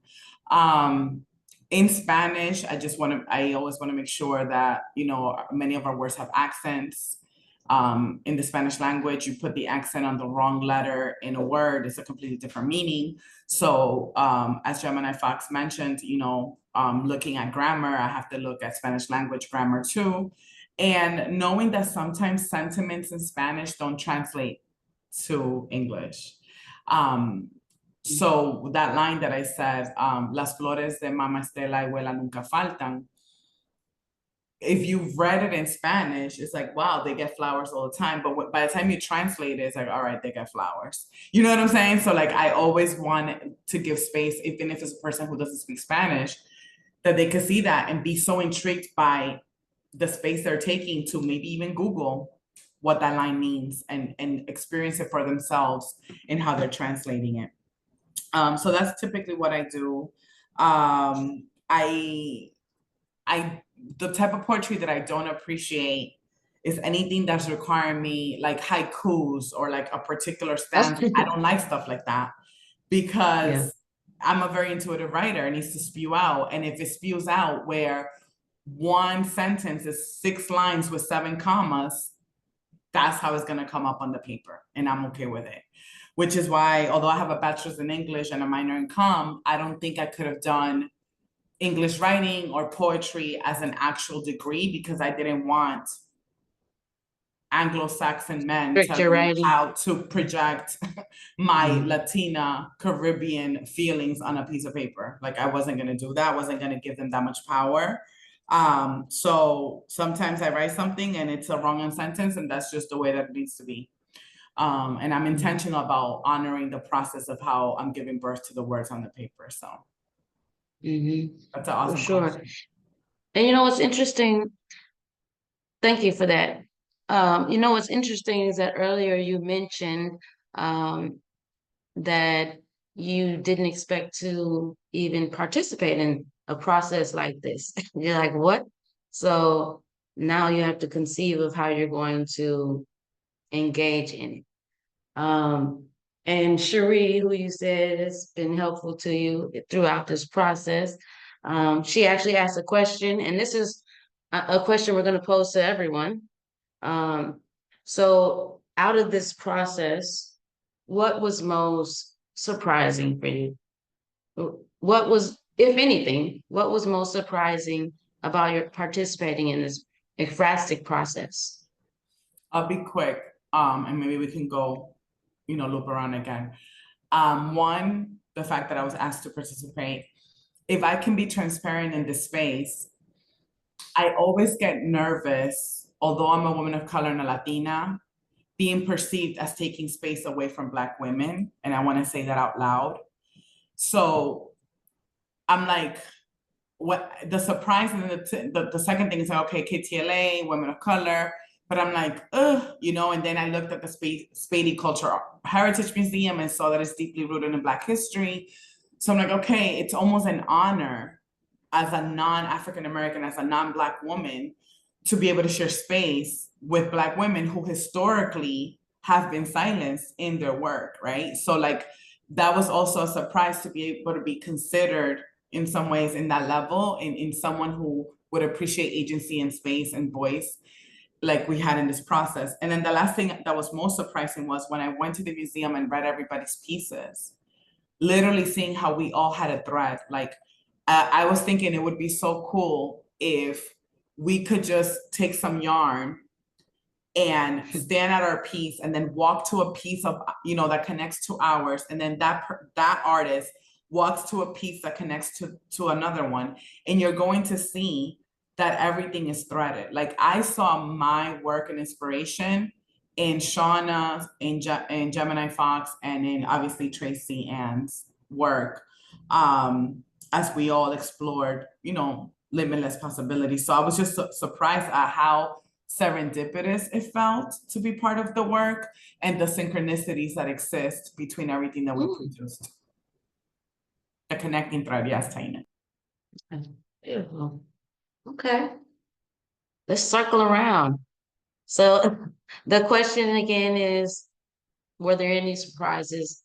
In Spanish, I always want to make sure that, many of our words have accents. In the Spanish language, you put the accent on the wrong letter in a word, it's a completely different meaning. So as Gemini Fox mentioned, looking at grammar, I have to look at Spanish language grammar too. And knowing that sometimes sentiments in Spanish don't translate to English. So that line that I said, las flores de Mama Estela y Abuela nunca faltan. If you've read it in Spanish, it's like, wow, they get flowers all the time. But by the time you translate it, it's like, all right, they get flowers. You know what I'm saying? So like, I always want to give space, even if it's a person who doesn't speak Spanish, that they could see that and be so intrigued by the space they're taking to maybe even Google what that line means and experience it for themselves in how they're translating it. So that's typically what I do. The type of poetry that I don't appreciate is anything that's requiring me like haikus or like a particular stanza. I don't like stuff like that because I'm a very intuitive writer. It needs to spew out. And if it spews out where one sentence is 6 lines with 7 commas, that's how it's going to come up on the paper. And I'm okay with it. Which is why, although I have a bachelor's in English and a minor in comm, I don't think I could have done English writing or poetry as an actual degree because I didn't want Anglo-Saxon men telling me how to project my Latina Caribbean feelings on a piece of paper. Like I wasn't going to do that. I wasn't going to give them that much power. So sometimes I write something and it's a wrong sentence and that's just the way that it needs to be. And I'm intentional about honoring the process of how I'm giving birth to the words on the paper. So that's an awesome question. And you know what's interesting? Thank you for that. You know what's interesting is that earlier you mentioned that you didn't expect to even participate in a process like this. You're like, what? So now you have to conceive of how you're going to engage in it. And Cherie, who you said has been helpful to you throughout this process, she actually asked a question, and this is a question we're going to pose to everyone. So out of this process, what was most surprising for you? What was, if anything, what was most surprising about your participating in this ekphrastic process? I'll be quick, and maybe we can go, loop around again. One, the fact that I was asked to participate. If I can be transparent in this space, I always get nervous, although I'm a woman of color and a Latina, being perceived as taking space away from Black women. And I want to say that out loud. So I'm like, what the surprise, and then the second thing is like, okay, KTLA, women of color. But I'm like, and then I looked at the Spady Cultural Heritage Museum and saw that it's deeply rooted in Black history. So I'm like, okay, it's almost an honor as a non-African American, as a non-Black woman, to be able to share space with Black women who historically have been silenced in their work, right? So like that was also a surprise to be able to be considered in some ways in that level, in someone who would appreciate agency and space and voice like we had in this process. And then the last thing that was most surprising was when I went to the museum and read everybody's pieces, literally seeing how we all had a thread. Like I was thinking it would be so cool if we could just take some yarn and stand at our piece and then walk to a piece of, that connects to ours. And then that artist walks to a piece that connects to another one. And you're going to see that everything is threaded. Like I saw my work and inspiration in Shauna, in Gemini Fox, and in obviously Tracy Ann's work, as we all explored, limitless possibilities. So I was just surprised at how serendipitous it felt to be part of the work and the synchronicities that exist between everything that we produced. The connecting thread, yes, Taina. Beautiful. Okay. Let's circle around. So the question again is, were there any surprises?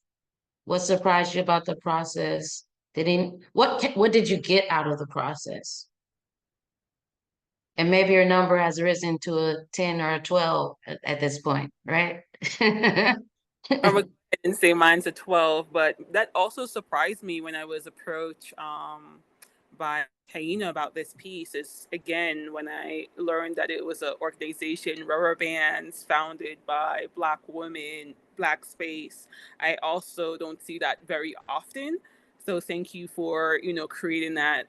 What surprised you about the process? What did you get out of the process? And maybe your number has risen to a 10 or a 12 at this point, right? I would go ahead and say mine's a 12, but that also surprised me when I was approached by Taina about this piece. Is again when I learned that it was an organization, Rubber Bands, founded by Black women, Black space. I also don't see that very often. So thank you for creating that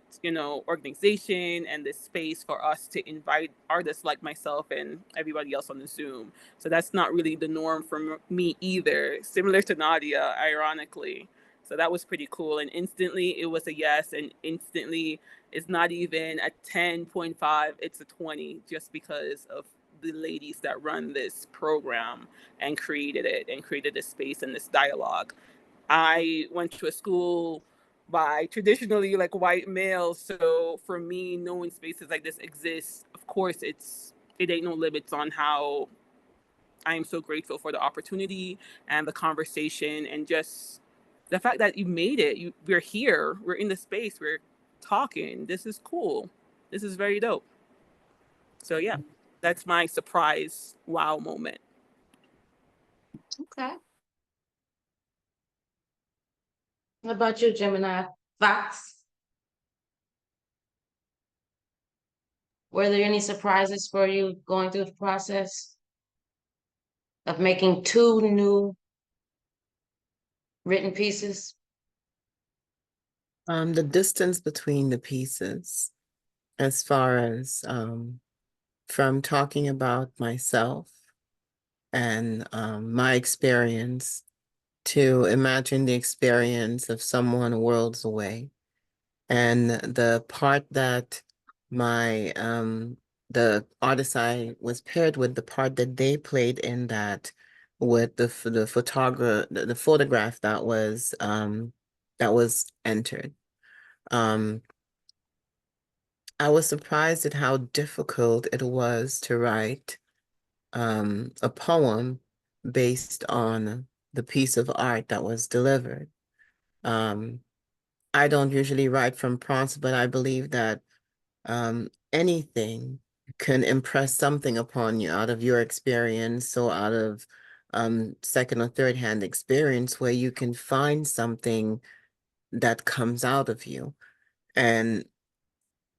organization and this space for us to invite artists like myself and everybody else on the Zoom. So that's not really the norm for me either. Similar to Nadia, ironically. So that was pretty cool. And instantly it was a yes. And instantly it's not even a 10.5, it's a 20 just because of the ladies that run this program and created it and created this space and this dialogue. I went to a school by traditionally like white males. So for me, knowing spaces like this exist, of course, it ain't no limits on how I am so grateful for the opportunity and the conversation and just the fact that you made it. We're here. We're in the space. We're talking. This is cool. This is very dope. So yeah, that's my surprise wow moment. Okay. What about you, Gemini Fox? Were there any surprises for you going through the process of making 2 new written pieces? The distance between the pieces, as far as from talking about myself and my experience to imagine the experience of someone worlds away. And the part that my the artist I was paired with, the part that they played in that with the photograph that was entered. I was surprised at how difficult it was to write a poem based on the piece of art that was delivered. I don't usually write from prompts, but I believe that anything can impress something upon you out of your experience, so out of second or third hand experience where you can find something that comes out of you. And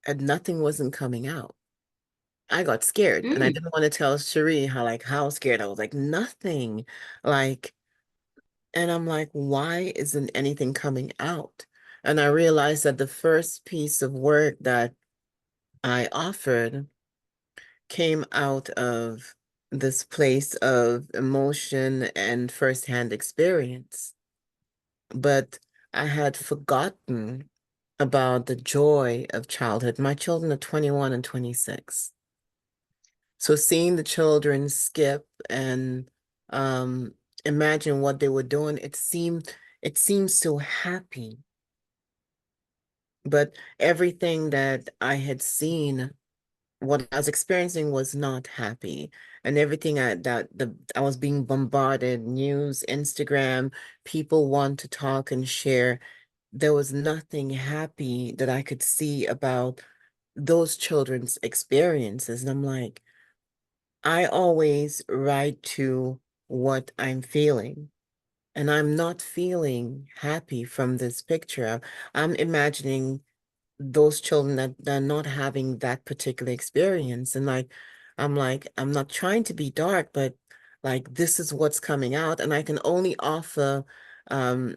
nothing wasn't coming out. I got scared and I didn't want to tell Cherie how scared I was, like nothing. Like, and I'm like, why isn't anything coming out? And I realized that the first piece of work that I offered came out of this place of emotion and firsthand experience. But I had forgotten about the joy of childhood. My children are 21 and 26. So seeing the children skip and imagine what they were doing, it seemed so happy. But everything that I had seen what I was experiencing was not happy. And everything I was being bombarded, news, Instagram, people want to talk and share. There was nothing happy that I could see about those children's experiences. And I'm like, I always write to what I'm feeling. And I'm not feeling happy from this picture. I'm imagining those children that are not having that particular experience. And like, I'm not trying to be dark, but like this is what's coming out. And I can only offer, I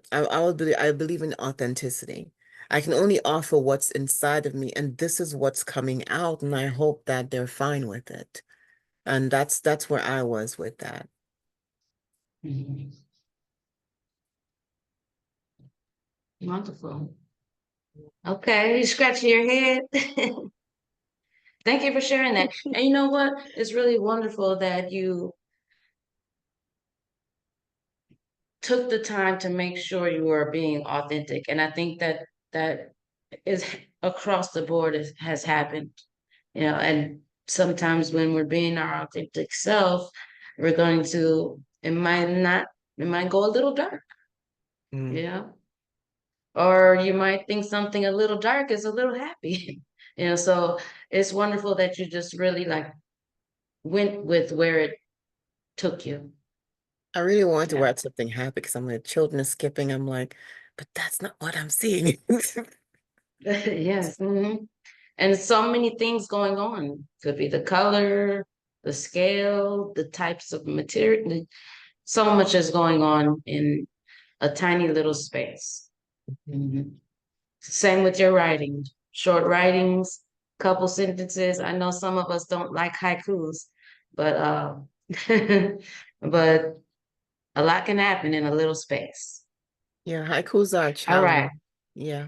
believe in authenticity. I can only offer what's inside of me, and this is what's coming out, and I hope that they're fine with it. And that's where I was with that. Mhm. Wonderful. Okay, you scratching your head. Thank you for sharing that. And you know what? It's really wonderful that you took the time to make sure you were being authentic. And I think that that is across the board has happened, you know, and sometimes when we're being our authentic self, we're going to, it might go a little dark, Mm. you know, or you might think something a little dark is a little happy, you know, so it's wonderful that you just really like went with where it took you. I really wanted to Yeah. write something happy because I'm like, children are skipping. I'm like, but that's not what I'm seeing. Yes. And so many things going on. Could be the color, the scale, the types of material. So much is going on in a tiny little space. Mhm. Same with your writing. Short writings, couple sentences. I know some of us don't like haikus, but but a lot can happen in a little space. Yeah, haikus are a All right. challenge. Yeah,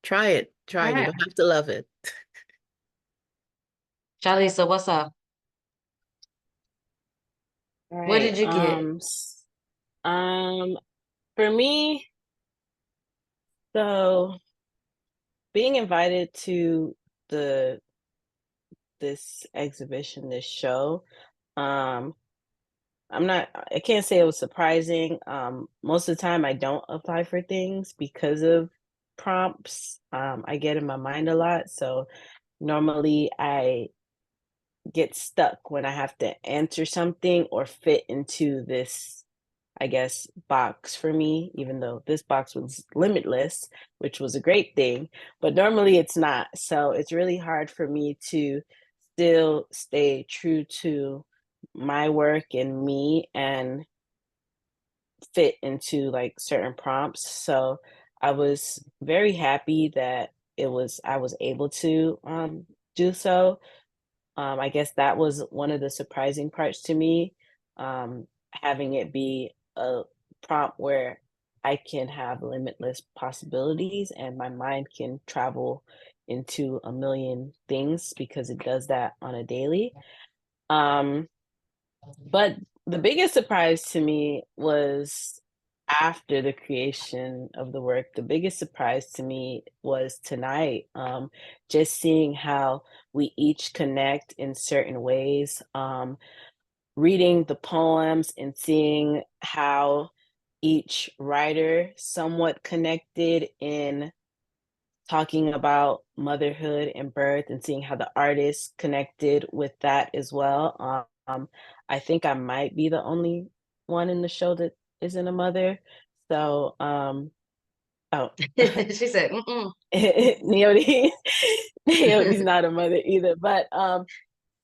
try it. Try All it. You right. don't have to love it. Charlie, so what's up? What Right. did you get? Um, for me, so being invited to the this exhibition, this show, um, I can't say it was surprising. Most of the time I don't apply for things because of prompts. I get in my mind a lot. So normally I get stuck when I have to answer something or fit into this, I guess, box for me, even though this box was limitless, which was a great thing, but normally it's not. So it's really hard for me to still stay true to my work and me and fit into like certain prompts. So I was very happy that I was able to do so. I guess that was one of the surprising parts to me, having it be a prompt where I can have limitless possibilities and my mind can travel into a million things because it does that on a daily. Um, but the biggest surprise to me was after the creation of the work. The biggest surprise to me was tonight, just seeing how we each connect in certain ways. Reading the poems and seeing how each writer somewhat connected in talking about motherhood and birth and seeing how the artist connected with that as well. I think I might be the only one in the show that isn't a mother. So, oh, She said, mm-mm. Neody, Neody's not a mother either. But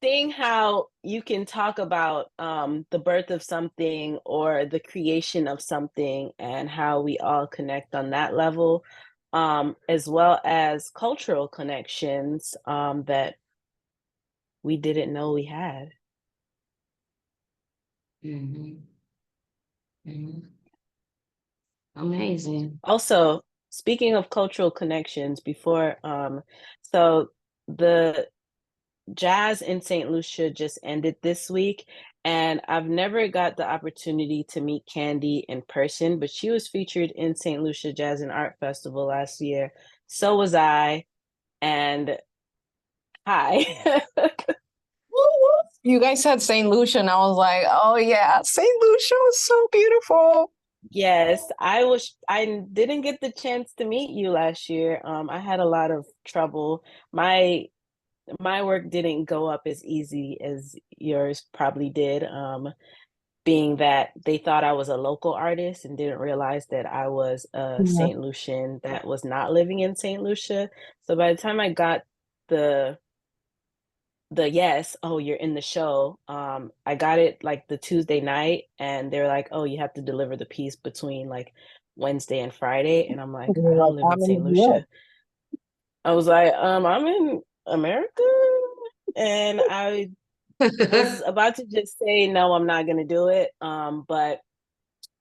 seeing how you can talk about the birth of something or the creation of something and how we all connect on that level, as well as cultural connections that we didn't know we had. Mhm. Mhm. Amazing. Also, speaking of cultural connections, so the Jazz in St. Lucia just ended this week, and I've never got the opportunity to meet Candy in person, but she was featured in St. Lucia Jazz and Art Festival last year. So was I, and Hi. You guys said St. Lucia, and I was like, oh yeah, St. Lucia was so beautiful. Yes, I didn't get the chance to meet you last year. I had a lot of trouble. My work didn't go up as easy as yours probably did. Being that they thought I was a local artist and didn't realize that I was a Yeah. St. Lucian that was not living in St. Lucia. So by the time I got the yes, oh, you're in the show, I got it like the Tuesday night, and they're like, oh, you have to deliver the piece between like Wednesday and Friday. And I'm like, I Like, don't live in I'm in St. New York. Lucia. I was like, I'm in America. And I was about to just say, no, I'm not going to do it. But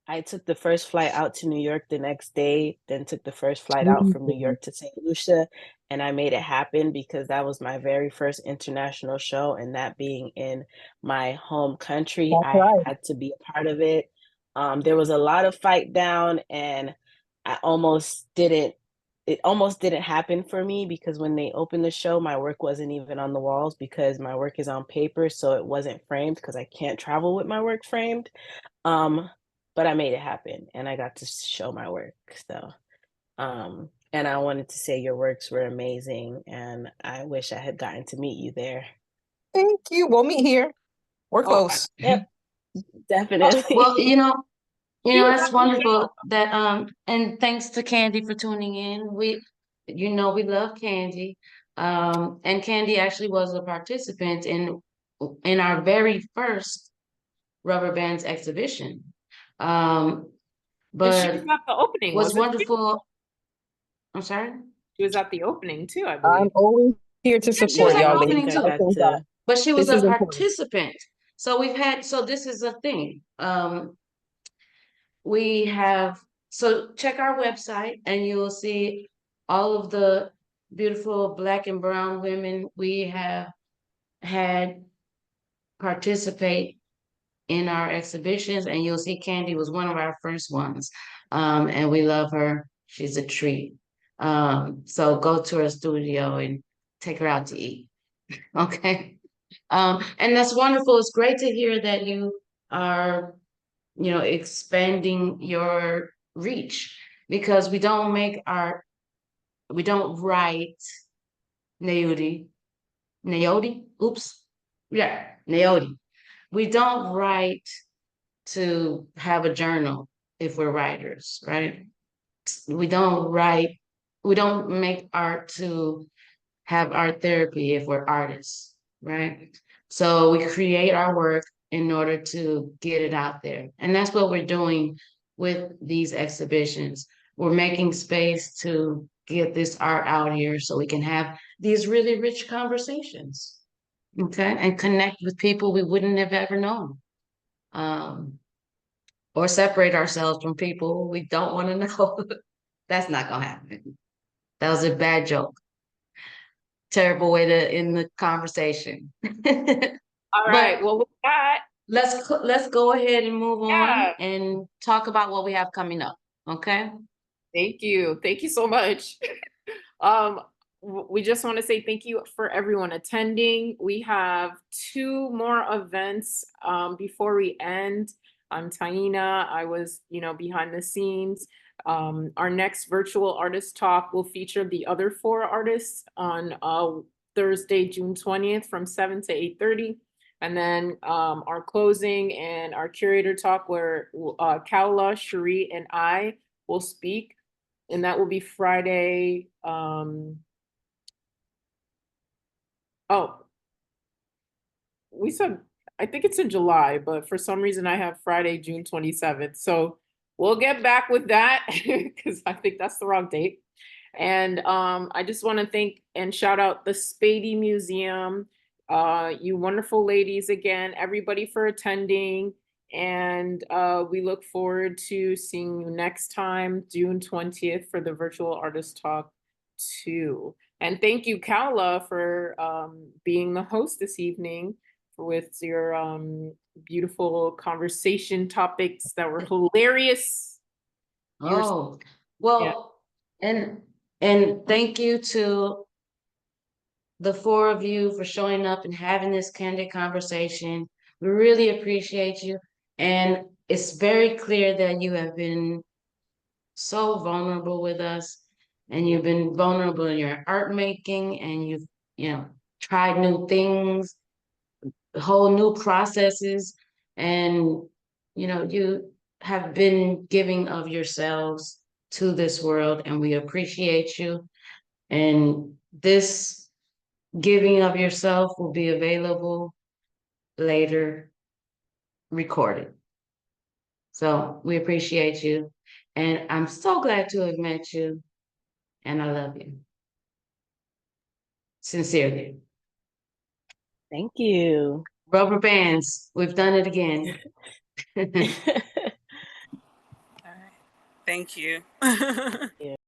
I took the first flight out to New York the next day, then took the first flight out from New York to St. Lucia, and I made it happen because that was my very first international show, and that being in my home country, That's I right. had to be a part of it. There was a lot of fight down, and I almost didn't. It almost didn't happen for me because when they opened the show, my work wasn't even on the walls because my work is on paper, so it wasn't framed because I can't travel with my work framed. Um, but I made it happen and I got to show my work. So, and I wanted to say your works were amazing and I wish I had gotten to meet you there. Thank you. We'll meet here. We're Oh, close. Yep, definitely. Well, She was it's at the show. wonderful that and thanks to Candy for tuning in. We love Candy. And Candy actually was a participant in our very first rubber bands exhibition. Um, And she was but at the opening, what's wasn't she? wonderful, I'm sorry. She was at the opening too, I I'm believe. always here to Yeah, she was support at Yeah, the I y'all, opening think ladies. I too. got Okay, God. to. But she was This a is important. participant. So this is a thing. We have, so check our website and you will see all of the beautiful Black and brown women we have had participate in our exhibitions, and you'll see Candy was one of our first ones. And we love her. She's a treat. So go to her studio and take her out to eat. Okay. And that's wonderful. It's great to hear that you are, expanding your reach, because we don't write Naodi, oops. Yeah, Naodi. We don't write to have a journal if we're writers, right? We don't write, we don't make art to have art therapy if we're artists, right? So we create our work in order to get it out there. And that's what we're doing with these exhibitions. We're making space to get this art out here so we can have these really rich conversations, okay? And connect with people we wouldn't have ever known. Or separate ourselves from people we don't want to know. That's not gonna happen. That was a bad joke. Terrible way to end the conversation. All right. But Well, with that, let's go ahead and move on yeah. and talk about what we have coming up. Okay. Thank you. Thank you so much. Um, we just want to say thank you for everyone attending. We have 2 more events before we end. I'm Taina. I was, behind the scenes. Our next virtual artist talk will feature the other 4 artists on Thursday, June 20th from 7 to 8:30. And then our closing and our curator talk where Kaula, Cherie, and I will speak, and that will be Friday. Oh, we said, I think it's in July, but for some reason I have Friday, June 27th. So we'll get back with that because I think that's the wrong date. And I just want to thank and shout out the Spady Museum, you wonderful ladies again, everybody for attending. And we look forward to seeing you next time, June 20th, for the Virtual Artist Talk 2. And thank you, Kaula, for being the host this evening with your beautiful conversation topics that were hilarious. Oh, Yeah. well, and thank you to the four of you for showing up and having this candid conversation. We really appreciate you. And it's very clear that you have been so vulnerable with us, and you've been vulnerable in your art making, and you've, tried new things, whole new processes, and, you have been giving of yourselves to this world, and we appreciate you. And this giving of yourself will be available later, recorded. So we appreciate you. And I'm so glad to have met you. And I love you. Sincerely. Thank you. Rubber bands. We've done it again. All right. Thank you.